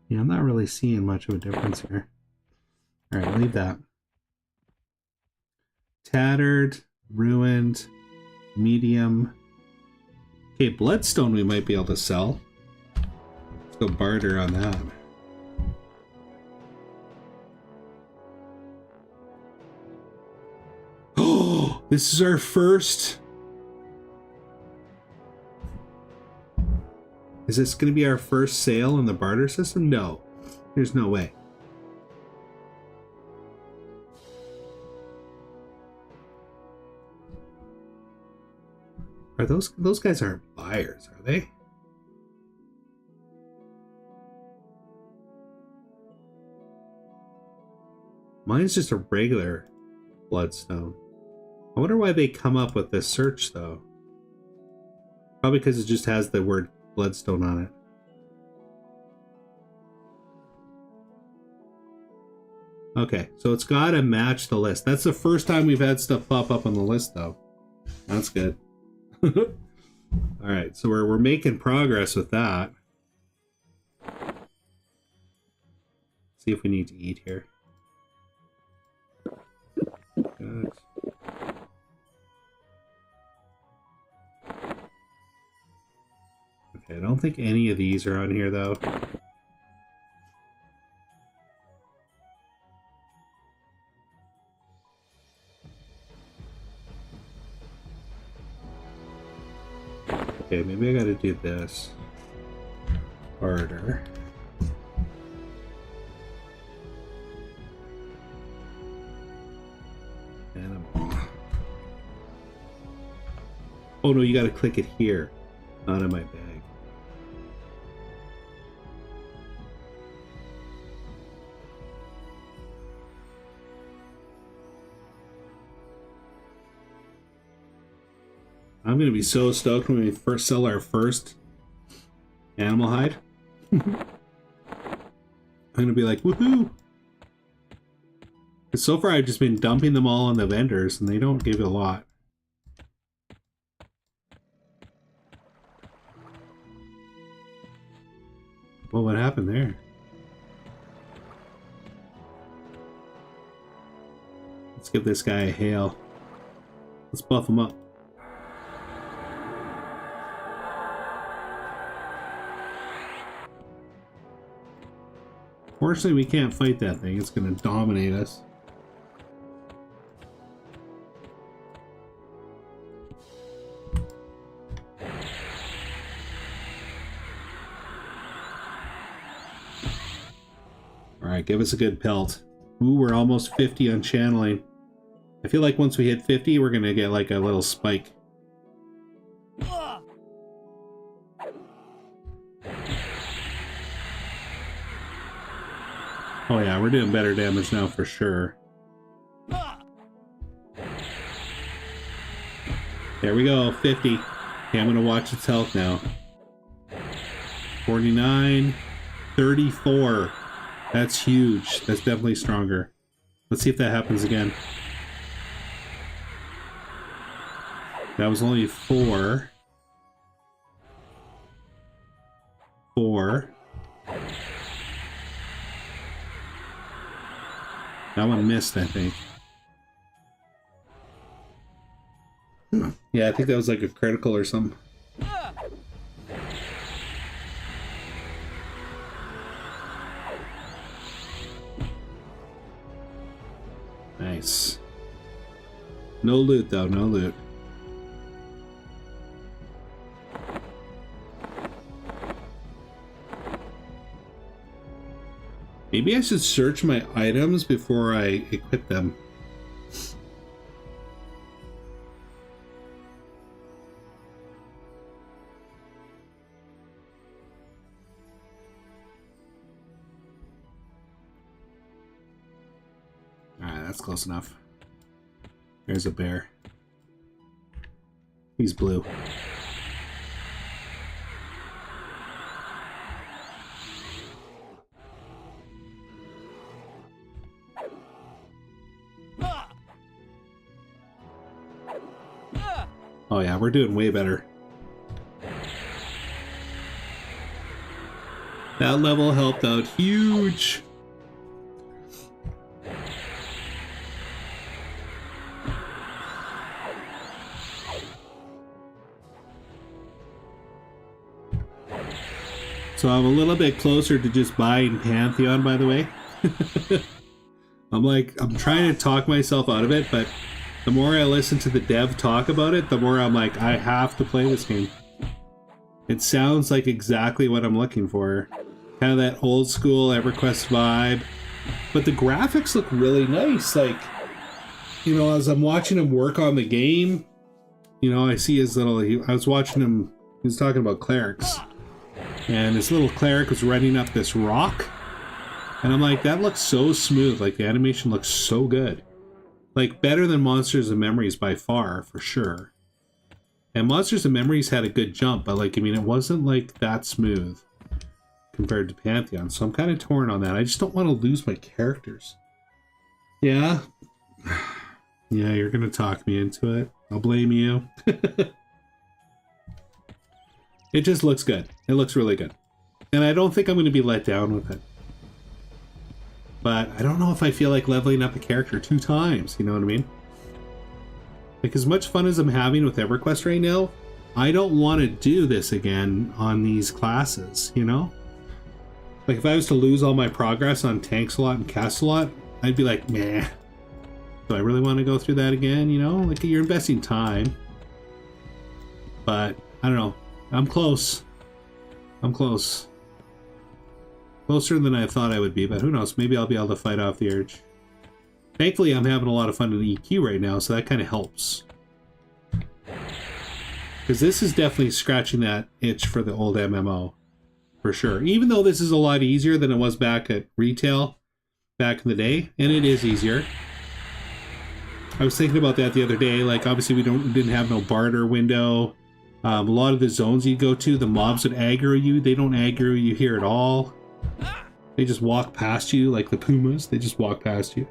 Yeah, I'm not really seeing much of a difference here. All right, leave that. Tattered, ruined, medium. Okay, bloodstone we might be able to sell. Let's go barter on that. Oh, this is our first. Is this going to be our first sale in the barter system? No, there's no way. Are those guys aren't buyers, are they? Mine's just a regular bloodstone. I wonder why they come up with this search though. Probably because it just has the word bloodstone on it. Okay, so it's got to match the list. That's the first time we've had stuff pop up on the list though. That's good. Alright, so we're making progress with that. See if we need to eat here. Good. Okay, I don't think any of these are on here though. Okay, maybe I gotta do this. Harder. Animal. Oh no, you gotta click it here, not in my bag. I'm gonna be so stoked when we first sell our first animal hide. I'm gonna be like, woohoo! Because so far I've just been dumping them all on the vendors and they don't give a lot. Well, what happened there? Let's give this guy a hail. Let's buff him up. Fortunately, we can't fight that thing. It's going to dominate us. Alright, give us a good pelt. Ooh, we're almost 50 on channeling. I feel like once we hit 50, we're going to get like a little spike. Oh yeah, we're doing better damage now for sure. There we go, 50. Okay, I'm gonna watch its health now. 49, 34. That's huge. That's definitely stronger. Let's see if that happens again. That was only 4. 4. That one missed, I think. Yeah, I think that was like a critical or something. Nice. No loot though, no loot. Maybe I should search my items before I equip them. Alright, that's close enough. There's a bear. He's blue. Oh yeah, we're doing way better. That level helped out huge. So I'm a little bit closer to just buying Pantheon, by the way. I'm trying to talk myself out of it, but the more I listen to the dev talk about it, the more I'm like, I have to play this game. It sounds like exactly what I'm looking for. Kind of that old school Everquest vibe. But the graphics look really nice. Like, you know, as I'm watching them work on the game, You know, I see his little... I was watching him... He was talking about clerics. And his little cleric was running up this rock. And I'm like, that looks so smooth. Like, the animation looks so good. Like, better than Monsters and Memories by far, for sure. And Monsters and Memories had a good jump, but, like, I mean, it wasn't, like, that smooth compared to Pantheon. So I'm kind of torn on that. I just don't want to lose my characters. Yeah? Yeah, you're going to talk me into it. I'll blame you. It just looks good. It looks really good. And I don't think I'm going to be let down with it. But I don't know if I feel like leveling up a character 2 times, you know what I mean? Like, as much fun as I'm having with Everquest right now, I don't want to do this again on these classes, you know? Like, if I was to lose all my progress on Tanksalot and Castsalot, I'd be like, meh. Do I really want to go through that again, you know? Like, you're investing time. But, I don't know. I'm close. I'm close. Closer than I thought I would be, but who knows? Maybe I'll be able to fight off the urge. Thankfully, I'm having a lot of fun in EQ right now, so that kind of helps. Because this is definitely scratching that itch for the old MMO. For sure. Even though this is a lot easier than it was back at retail, back in the day. And it is easier. I was thinking about that the other day. Like, obviously, we didn't have no barter window. A lot of the zones you go to, the mobs would aggro you. They don't aggro you here at all. They just walk past you, like the pumas. They just walk past you.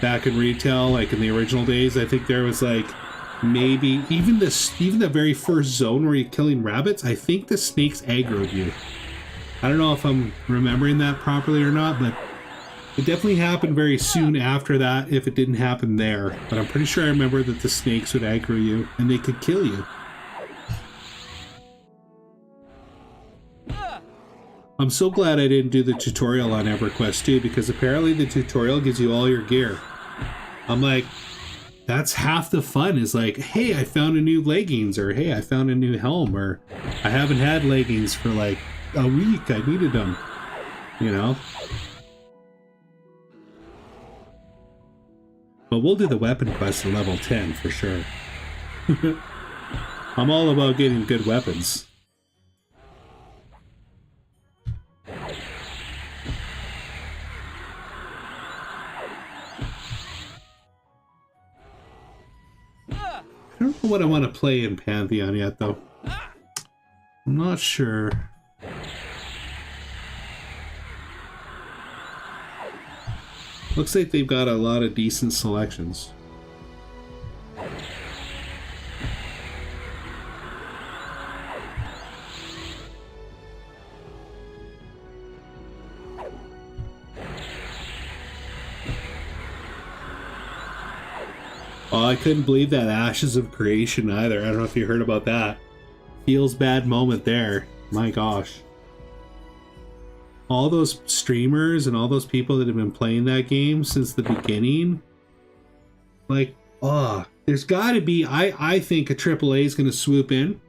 Back in retail, like in the original days, I think there was like maybe even the very first zone where you're killing rabbits. I think the snakes aggroed you. I don't know if I'm remembering that properly or not, but it definitely happened very soon after that. If it didn't happen there, but I'm pretty sure I remember that the snakes would aggro you and they could kill you. I'm so glad I didn't do the tutorial on Everquest too, because apparently the tutorial gives you all your gear. I'm like, that's half the fun, is like, hey, I found a new leggings, or hey, I found a new helm, or I haven't had leggings for like a week, I needed them, you know? But we'll do the weapon quest at level 10 for sure. I'm all about getting good weapons. I don't know what I want to play in Pantheon yet, though. I'm not sure. Looks like they've got a lot of decent selections. Oh, I couldn't believe that Ashes of Creation either. I don't know if you heard about that. Feels bad moment there. My gosh. All those streamers and all those people that have been playing that game since the beginning. Like, oh, there's got to be, I think a AAA is going to swoop in.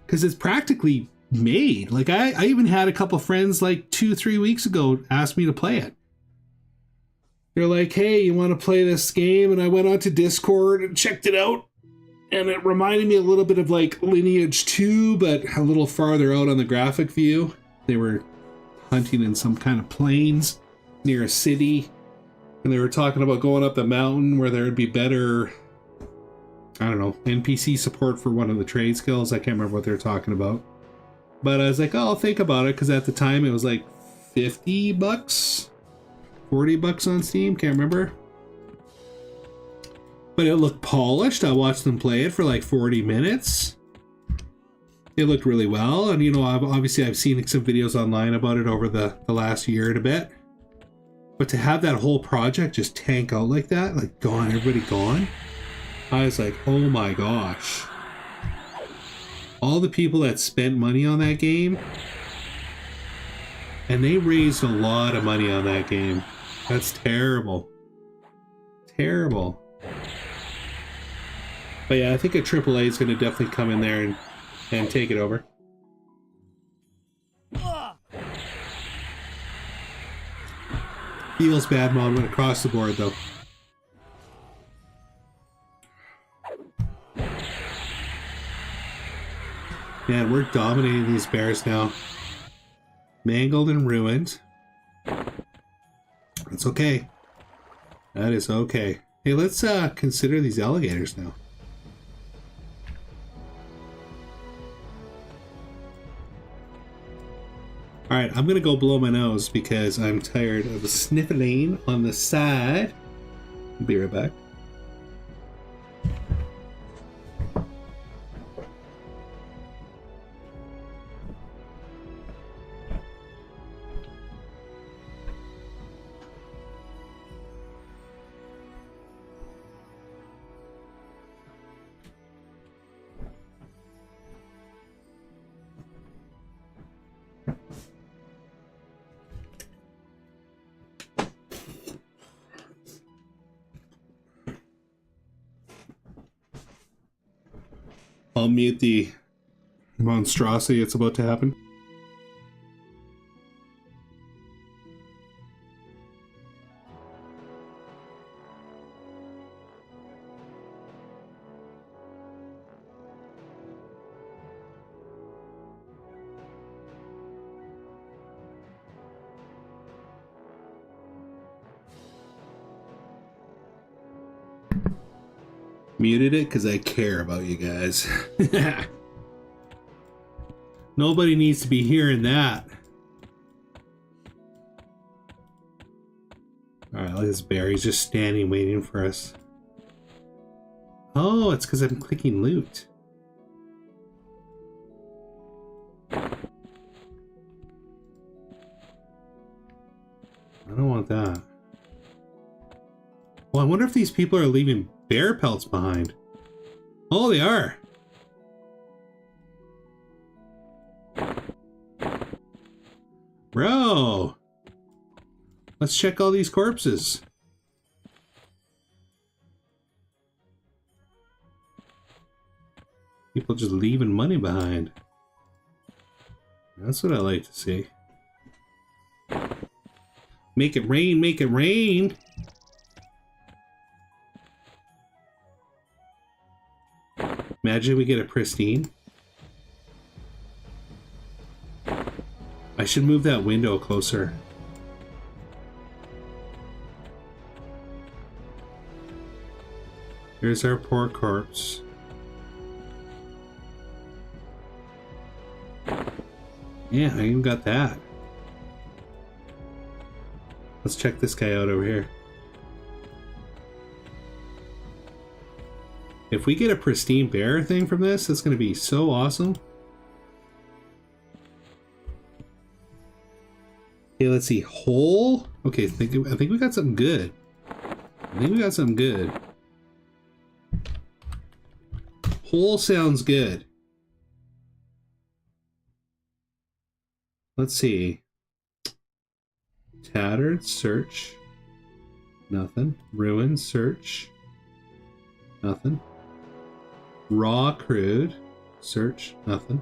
Because it's practically made. Like, I even had a couple friends like 2-3 weeks ago ask me to play it. They're like, hey, you want to play this game? And I went onto Discord and checked it out. And it reminded me a little bit of like Lineage 2, but a little farther out on the graphic view. They were hunting in some kind of plains near a city. And they were talking about going up the mountain where there would be better, I don't know, NPC support for one of the trade skills. I can't remember what they were talking about. But I was like, oh, I'll think about it. Because at the time it was like $50. $40 on Steam, can't remember. But it looked polished. I watched them play it for like 40 minutes. It looked really well, and you know, obviously I've seen some videos online about it over the last year and a bit. But to have that whole project just tank out like that, like gone, everybody gone, I was like, oh my gosh. All the people that spent money on that game, and they raised a lot of money on that game. That's terrible. Terrible. But yeah, I think a AAA is going to definitely come in there and take it over. Feels bad, Mom, went across the board, though. Man, we're dominating these bears now. Mangled and ruined. It's okay. That is okay. Hey, let's consider these alligators now. Alright, I'm gonna go blow my nose because I'm tired of the sniffling on the side. I'll be right back. I'll mute the monstrosity that's about to happen. Muted it because I care about you guys. Nobody needs to be hearing that. Alright, look at this bear. He's just standing waiting for us. Oh, it's because I'm clicking loot. I don't want that. Well, I wonder if these people are leaving bear pelts behind. Oh, they are. Bro. Let's check all these corpses. People just leaving money behind. That's what I like to see. Make it rain, make it rain. Imagine we get a pristine. I should move that window closer. Here's our poor corpse. Yeah, I even got that. Let's check this guy out over here. If we get a pristine bear thing from this, that's going to be so awesome. Okay, let's see. Whole? Okay, I think we got something good. I think we got something good. Whole sounds good. Let's see. Tattered, search. Nothing. Ruined, search. Nothing. Raw, crude, search. Nothing.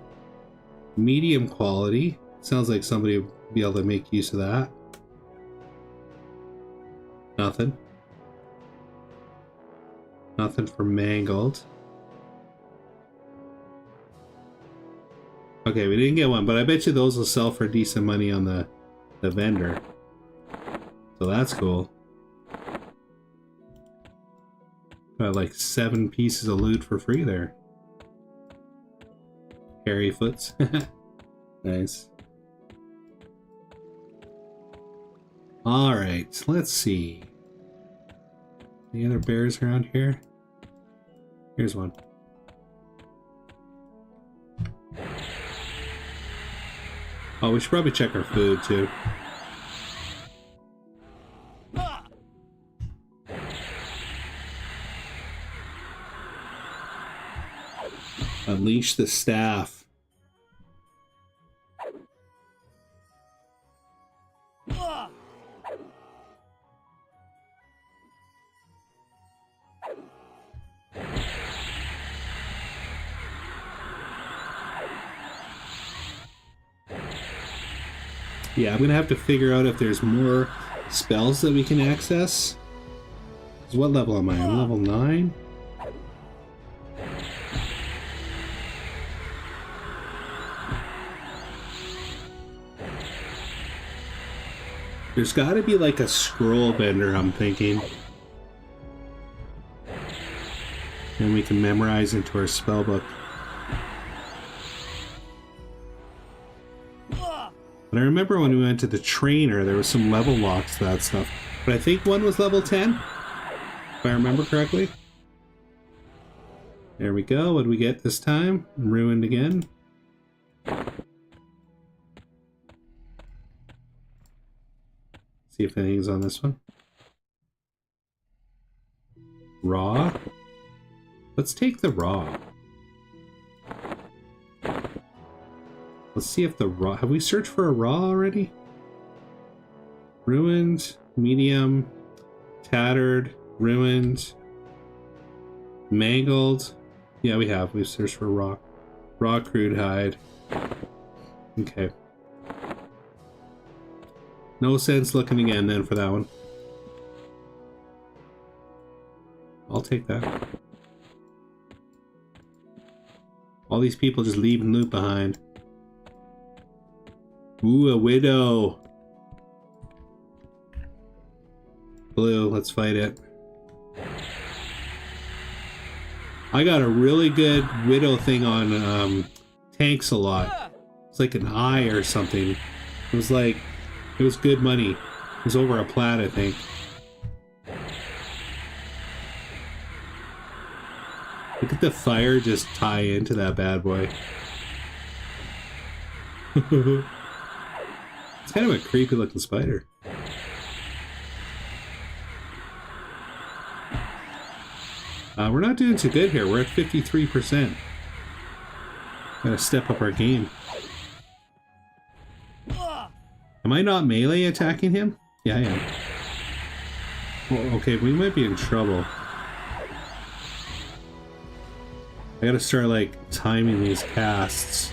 Medium quality. Sounds like somebody would be able to make use of that. Nothing. Nothing for mangled. Okay, we didn't get one, but I bet you those will sell for decent money on the vendor. So that's cool. Got like 7 pieces of loot for free there. Hairy foots. Nice. Alright, let's see. Any other bears around here? Here's one. Oh, we should probably check our food too. Unleash the staff. Yeah, I'm gonna have to figure out if there's more spells that we can access. 'Cause what level am I? I'm level 9? There's got to be like a scroll bender, I'm thinking. And we can memorize into our spellbook. But I remember when we went to the trainer, there was some level locks to that stuff. But I think one was level 10, if I remember correctly. There we go. What do we get this time? Ruined again. See if anything's on this one. Raw. Let's take the raw. Let's see if the raw... Have we searched for a raw already? Ruined, medium, tattered, ruined, mangled. Yeah, we have. We've searched for raw. Raw crude hide. Okay. No sense looking again then for that one. I'll take that. All these people just leaving loot behind. Ooh, a widow. Blue, let's fight it. I got a really good widow thing on Castsalot. It's like an eye or something. It was like, it was good money. It was over a plat, I think. Look at the fire just tie into that bad boy. It's kind of a creepy looking spider. We're not doing too good here. We're at 53%. Gotta step up our game. Am I not melee attacking him? Yeah, I am. Well, okay, we might be in trouble. I gotta start, like, timing these casts.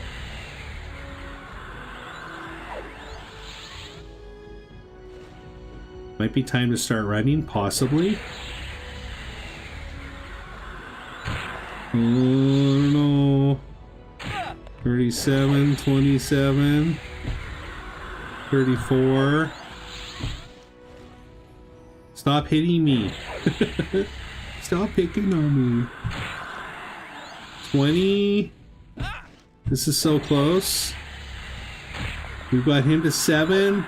Might be time to start running, possibly. Oh no. 37, 27, 34. Stop hitting me. Stop picking on me. 20. This is so close. We've got him to 7.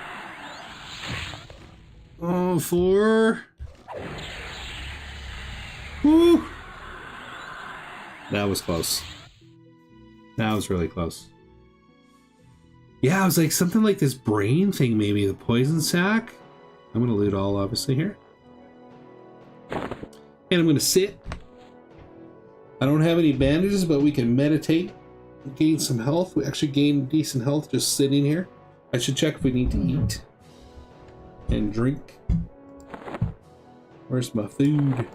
Oh, 4. Woo! That was close. That was really close. Yeah, it was like something like this brain thing, maybe. The poison sac. I'm going to loot all, obviously, here. And I'm going to sit. I don't have any bandages, but we can meditate. Gain some health. We actually gain decent health just sitting here. I should check if we need to eat. And drink. Where's my food?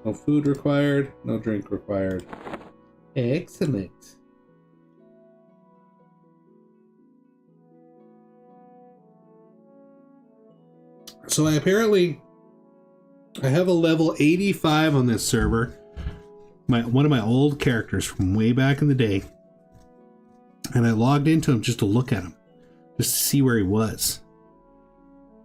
No food required, no drink required. Excellent. So I have a level 85 on this server. One of my old characters from way back in the day. And I logged into him just to look at him. Just to see where he was.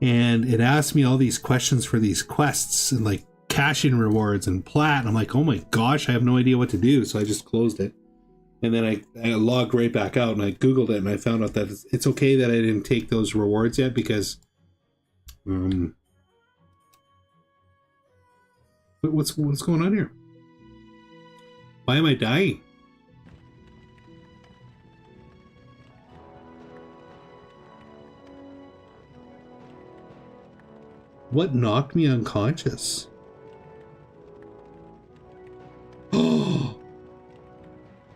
And it asked me all these questions for these quests and like cashing rewards and plat. And I'm like, oh my gosh, I have no idea what to do. So I just closed it. And then I logged right back out and I Googled it and I found out that it's okay that I didn't take those rewards yet because what's going on here? Why am I dying? What knocked me unconscious?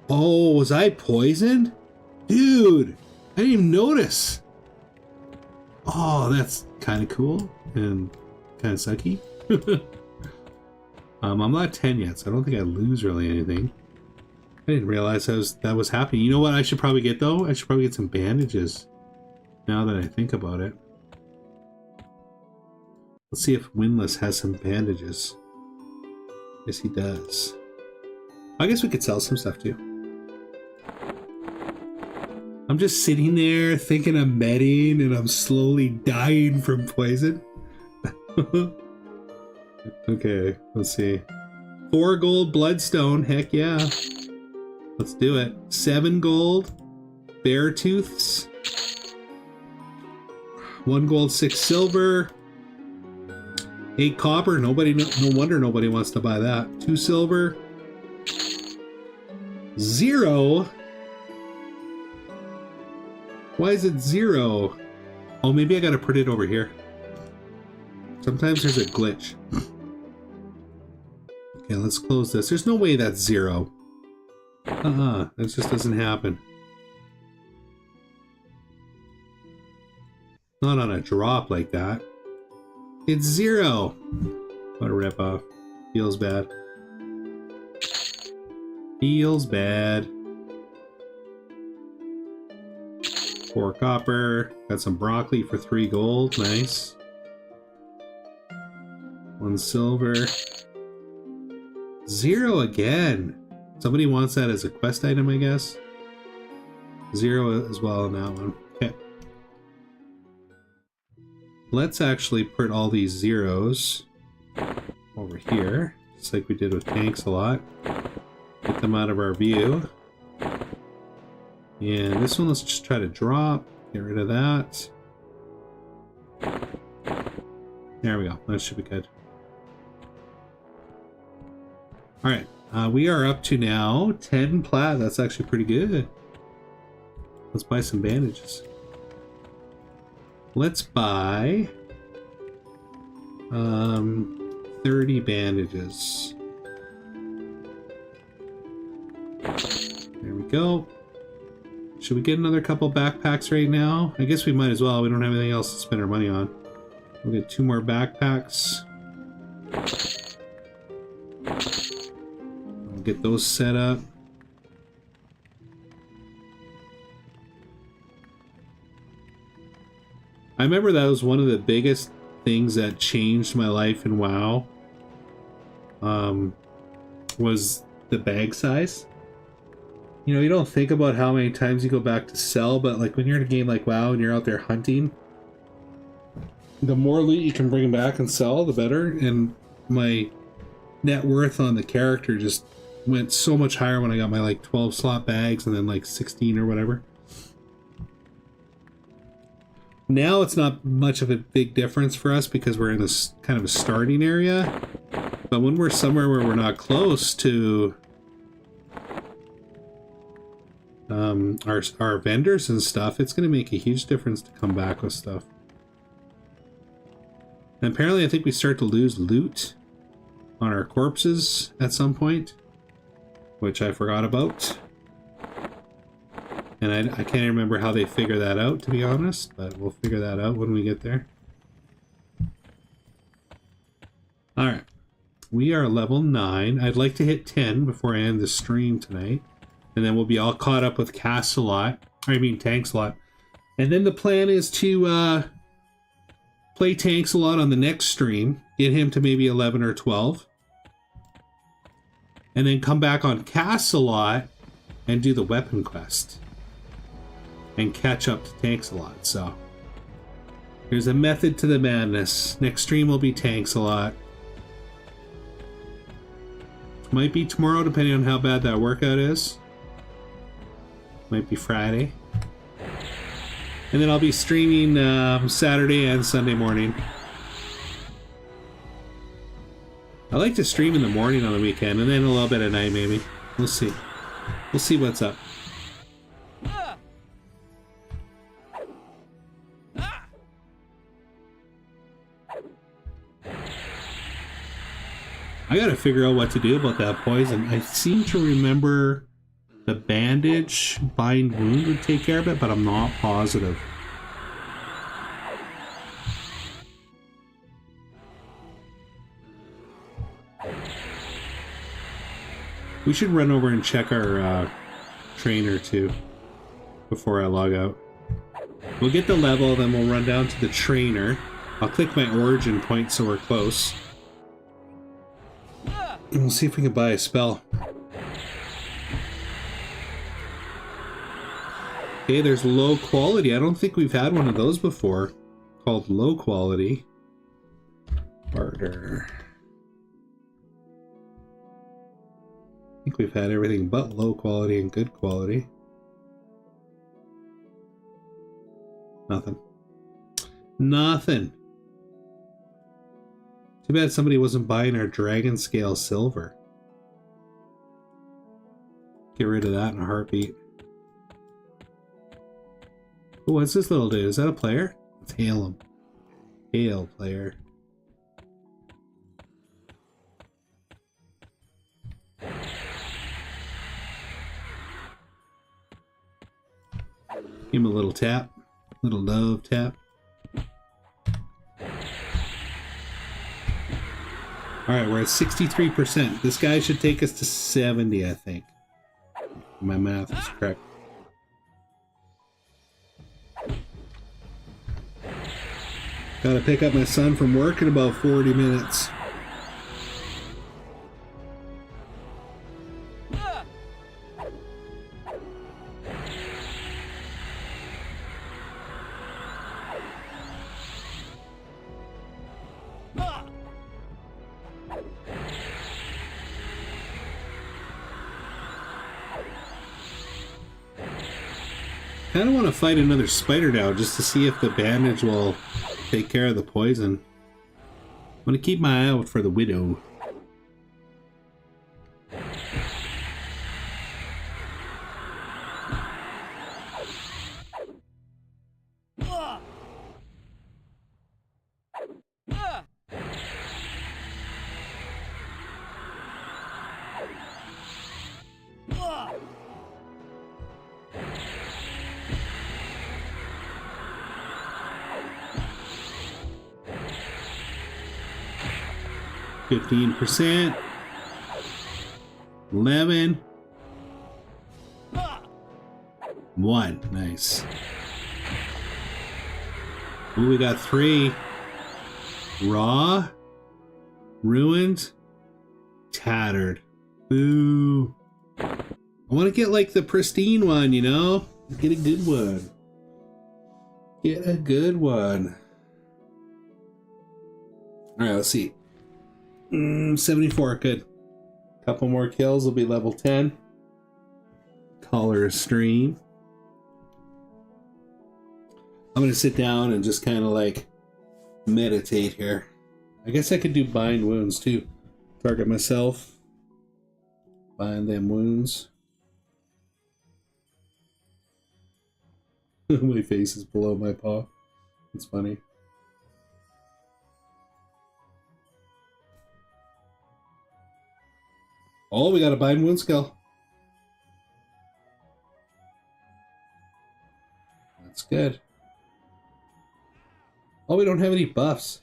Oh, was I poisoned? Dude, I didn't even notice. Oh, that's kind of cool and kind of sucky. I'm not 10 yet, so I don't think I lose really anything. I didn't realize that was happening. You know what I should probably get, though? I should probably get some bandages now that I think about it. Let's see if Windless has some bandages. Yes, he does. I guess we could sell some stuff, too. How I'm just sitting there thinking I'm medding and I'm slowly dying from poison. Okay, let's see. 4 gold bloodstone, heck yeah. Let's do it. 7 gold bear tooths. 1 gold, 6 silver. 8 copper. No wonder nobody wants to buy that. 2 silver. 0. Why is it 0? Oh, maybe I gotta put it over here. Sometimes there's a glitch. Okay, let's close this. There's no way that's 0. That just doesn't happen. Not on a drop like that. It's 0. What a ripoff. Feels bad. Feels bad. 4 copper. Got some broccoli for 3 gold. Nice. 1 silver. 0 again. Somebody wants that as a quest item, I guess. 0 as well on that one. Okay. Let's actually put all these zeros over here, just like we did with Castsalot. Get them out of our view. And this one, let's just try to drop. Get rid of that. There we go. That should be good. Alright. We are up to now 10 plat. That's actually pretty good. Let's buy some bandages. Let's buy 30 bandages. There we go. Should we get another couple backpacks right now? I guess we might as well. We don't have anything else to spend our money on. We'll get 2 more backpacks. We'll get those set up. I remember that was one of the biggest things that changed my life in WoW. Was the bag size. You know, you don't think about how many times you go back to sell, but like when you're in a game like WoW and you're out there hunting, the more loot you can bring back and sell, the better. And my net worth on the character just went so much higher when I got my like 12 slot bags and then like 16 or whatever. Now it's not much of a big difference for us because we're in this kind of a starting area. But when we're somewhere where we're not close to our vendors and stuff, it's going to make a huge difference to come back with stuff. And apparently I think we start to lose loot on our corpses at some point, which I forgot about. And I can't remember how they figure that out, to be honest, but we'll figure that out when we get there. Alright. We are level 9. I'd like to hit 10 before I end the stream tonight. And then we'll be all caught up with Castsalot. Castsalot. And then the plan is to play Castsalot on the next stream. Get him to maybe 11 or 12. And then come back on Castsalot and do the weapon quest. And catch up to Castsalot. So there's a method to the madness. Next stream will be Castsalot. Might be tomorrow, depending on how bad that workout is. Might be Friday. And then I'll be streaming Saturday and Sunday morning. I like to stream in the morning on the weekend, and then a little bit at night, maybe. We'll see. We'll see what's up. I gotta figure out what to do about that poison. I seem to remember the bandage bind wound would take care of it, but I'm not positive. We should run over and check our trainer too before I log out. We'll get the level, then we'll run down to the trainer. I'll click my origin point so we're close. And we'll see if we can buy a spell. Okay, there's low quality. I don't think we've had one of those before. Called low quality. Barter. I think we've had everything but low quality and good quality. Nothing. Nothing. Too bad somebody wasn't buying our dragon scale silver. Get rid of that in a heartbeat. Oh, what's this little dude? Is that a player? Let's hail him. Hail player. Give him a little tap. Little love tap. Alright, we're at 63%. This guy should take us to 70, I think. My math is correct. Gotta pick up my son from work in about 40 minutes. I kind of want to fight another spider now just to see if the bandage will take care of the poison. I'm going to keep my eye out for the widow. %, 11, 1. Nice. Ooh, we got 3. Raw, ruined, tattered. Ooh. I want to get like the pristine one, you know? Get a good one. Get a good one. Alright, let's see. 74, good. Couple more kills will be level 10. Color stream. I'm gonna sit down and just kind of like meditate here. I guess I could do bind wounds too. Target myself. Bind them wounds. My face is below my paw. It's funny. Oh, we got a bind wound skill. That's good. Oh, we don't have any buffs.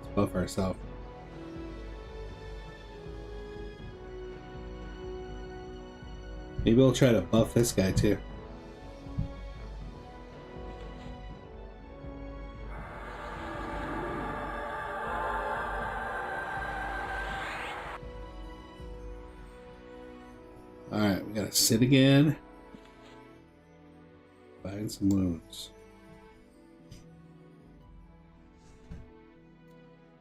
Let's buff ourselves. Maybe we'll try to buff this guy too. Alright, we gotta sit again. Find some wounds.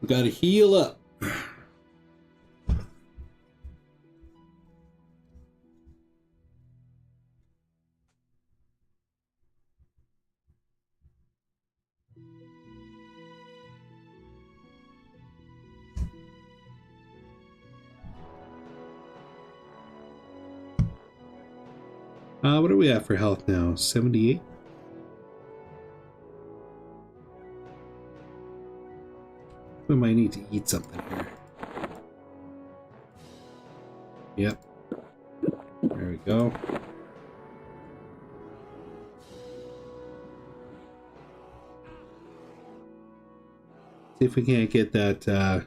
We gotta heal up. What are we at for health now? 78? We might need to eat something here. Yep. There we go. See if we can't get that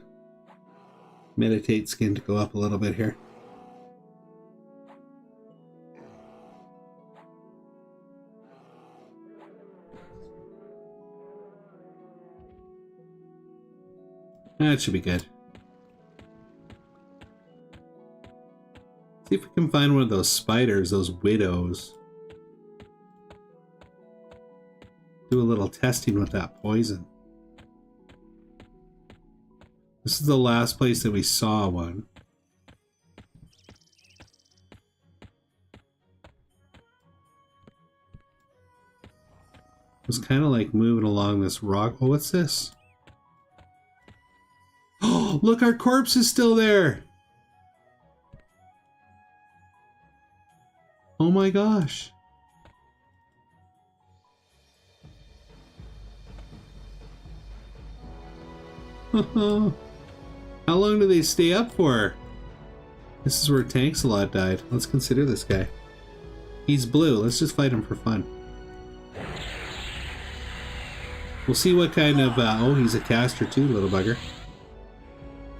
meditate skin to go up a little bit here. That should be good. See if we can find one of those spiders, those widows. Do a little testing with that poison. This is the last place that we saw one. It was kind of like moving along this rock. Oh, what's this? Oh, look, our corpse is still there. Oh my gosh. How long do they stay up for? This is where Castsalot died. Let's consider this guy. He's blue. Let's just fight him for fun. We'll see what kind of... oh, he's a caster too, little bugger.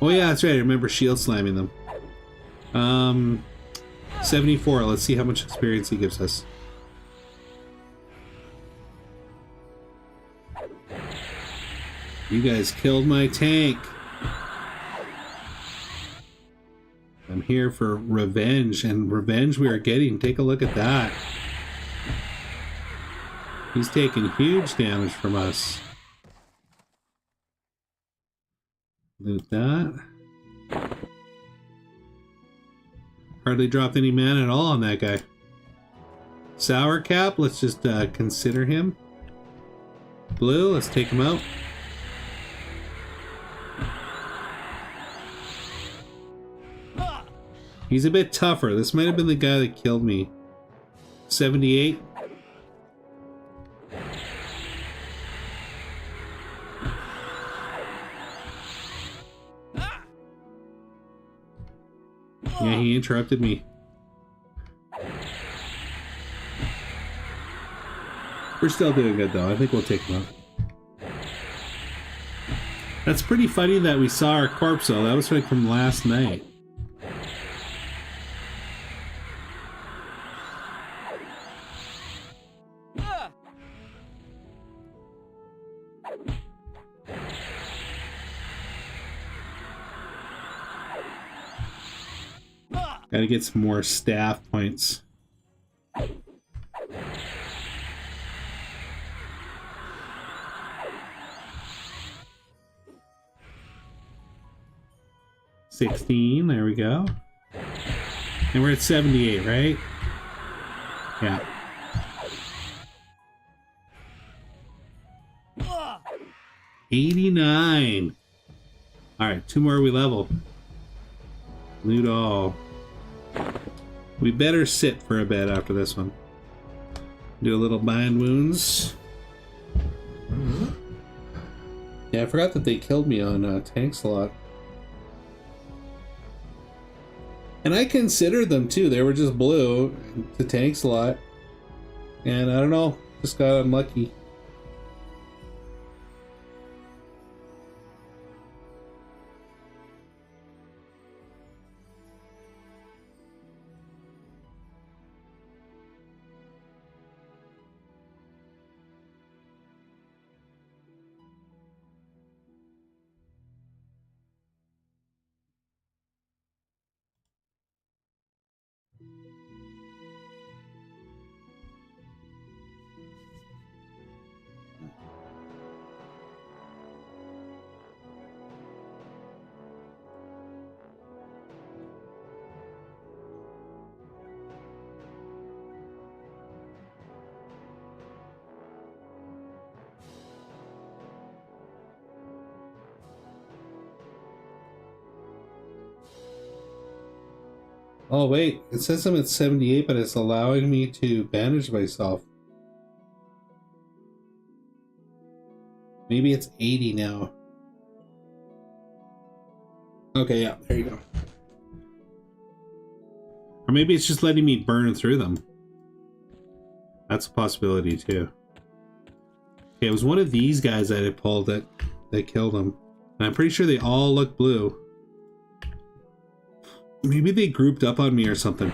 Oh yeah, that's right. I remember shield slamming them. 74. Let's see how much experience he gives us. You guys killed my tank. I'm here for revenge, and revenge we are getting. Take a look at that. He's taking huge damage from us. Loot that. Hardly dropped any mana at all on that guy. Sour Cap, let's just consider him. Blue, let's take him out. He's a bit tougher. This might have been the guy that killed me. 78. Yeah, he interrupted me. We're still doing good though. I think we'll take him out. That's pretty funny that we saw our corpse though. That was like from last night. Gotta get some more staff points. $16, there we go. And we're at 78, right? Yeah. $89. Alright, 2 more we level. Loot all. We better sit for a bit after this one. Do a little bind wounds. Yeah, I forgot that they killed me on Castsalot. And I considered them too. They were just blue to Castsalot. And I don't know, just got unlucky. Oh wait, it says I'm at 78, but it's allowing me to bandage myself. Maybe it's 80 now. Okay, yeah, there you go. Or maybe it's just letting me burn through them. That's a possibility too. Okay, it was one of these guys that I pulled that killed him. And I'm pretty sure they all look blue. Maybe they grouped up on me or something.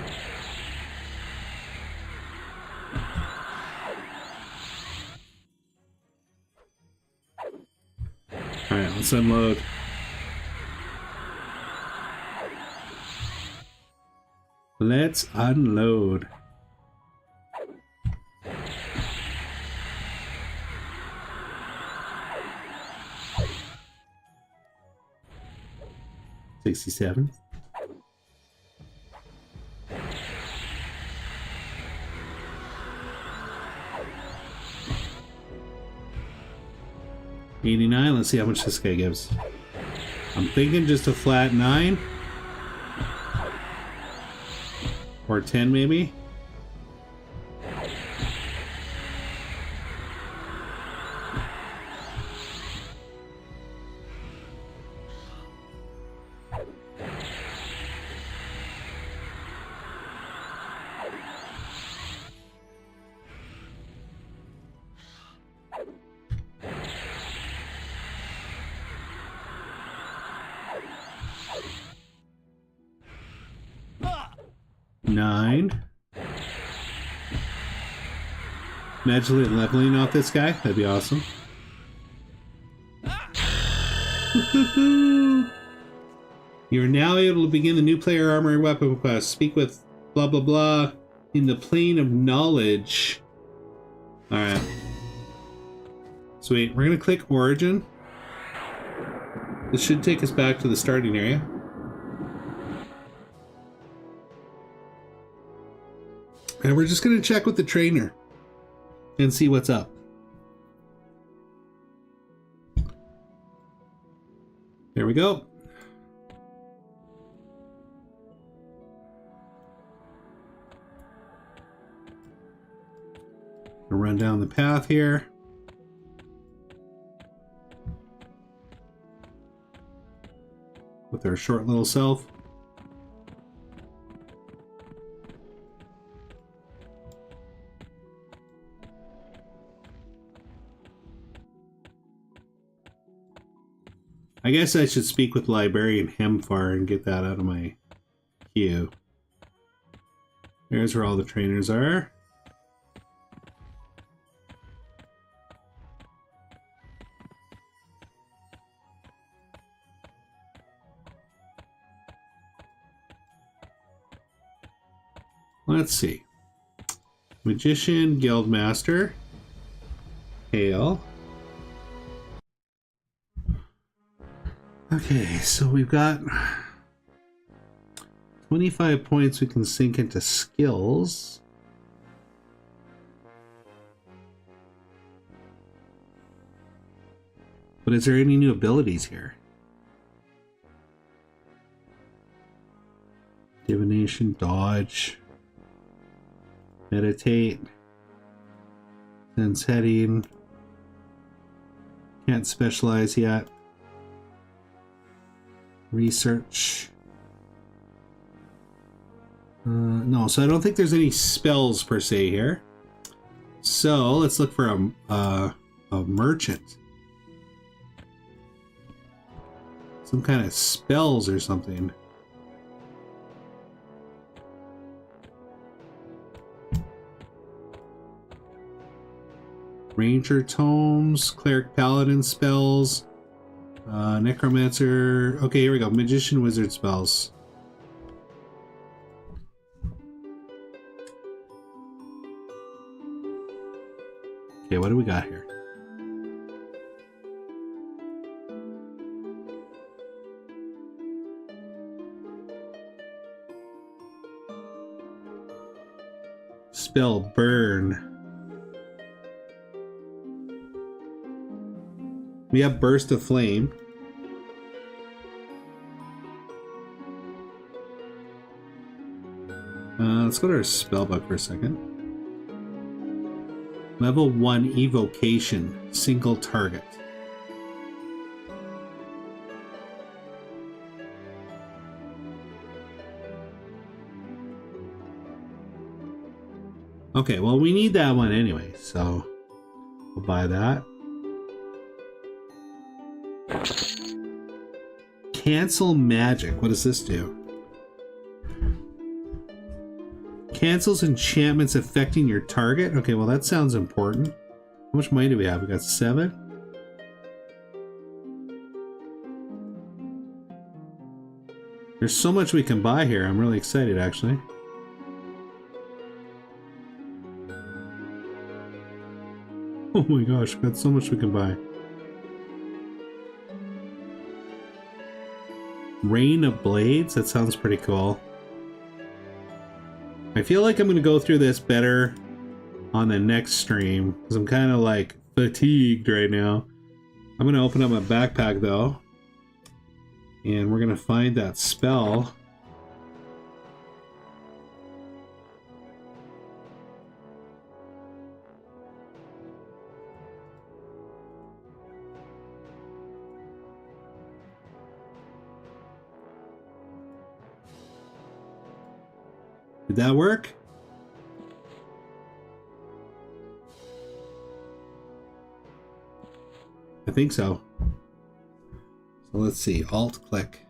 Alright, let's unload. Let's unload. $67. $89. Let's see how much this guy gives. I'm thinking just a flat 9. Or 10 maybe. $9. Magically leveling off this guy? That'd be awesome. You are now able to begin the new player armor and weapon quest. Speak with blah blah blah in the plane of knowledge. Alright. Sweet. We're gonna click Origin. This should take us back to the starting area. And we're just gonna check with the trainer and see what's up. There we go. We'll run down the path here. With our short little self. I guess I should speak with Librarian Hemfar and get that out of my queue. There's where all the trainers are. Let's see. Magician, Guildmaster, Hail. Okay, so we've got 25 points we can sink into skills. But is there any new abilities here? Divination, Dodge, Meditate, Sense Heading. Can't specialize yet. Research. No, so I don't think there's any spells per se here. So let's look for a merchant. Some kind of spells or something. Ranger tomes, cleric paladin spells. Necromancer. Okay, here we go. Magician, wizard spells. Okay, what do we got here? Spell burn. We have Burst of Flame. Let's go to our spellbook for a second. Level 1 Evocation, single target. Okay, well we need that one anyway, so we'll buy that. Cancel magic. What does this do? Cancels enchantments affecting your target. Okay, well that sounds important. How much money do we have? We got 7. There's so much we can buy here. I'm really excited actually. Oh my gosh, got so much we can buy. Rain of Blades? That sounds pretty cool. I feel like I'm going to go through this better on the next stream, because I'm kind of like fatigued right now. I'm going to open up my backpack though, and we're going to find that spell. Did that work? I think so. So let's see. Alt click.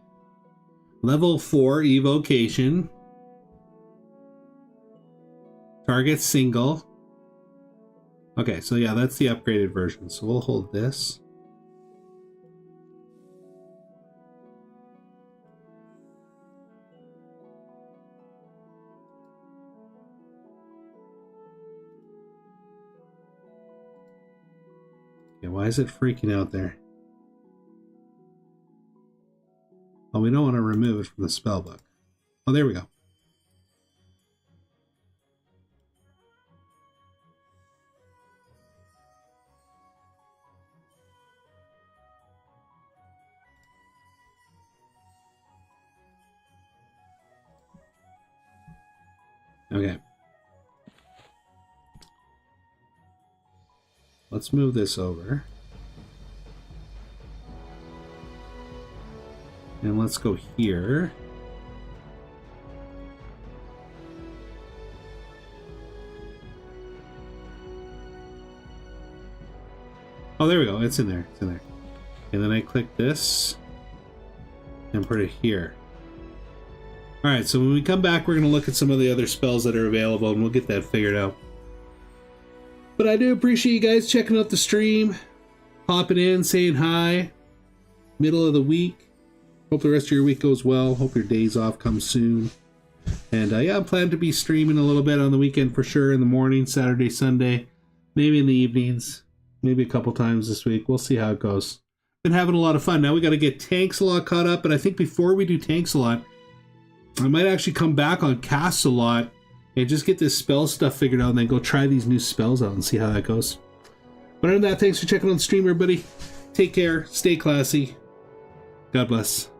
Level 4 evocation. Target single. Okay, so yeah, that's the upgraded version. So we'll hold this. Why is it freaking out there? Oh, we don't want to remove it from the spell book. Oh, there we go. Okay. Let's move this over. And let's go here. Oh, there we go. It's in there. It's in there. And then I click this and put it here. Alright, so when we come back, we're going to look at some of the other spells that are available, and we'll get that figured out. But I do appreciate you guys checking out the stream, popping in, saying hi. Middle of the week. Hope the rest of your week goes well. Hope your days off come soon. And yeah, I'm planning to be streaming a little bit on the weekend for sure. In the morning, Saturday, Sunday. Maybe in the evenings. Maybe a couple times this week. We'll see how it goes. Been having a lot of fun. Now we got to get Castsalot caught up. But I think before we do Castsalot, I might actually come back on Castsalot and just get this spell stuff figured out and then go try these new spells out and see how that goes. But other than that, thanks for checking out the stream, everybody. Take care. Stay classy. God bless.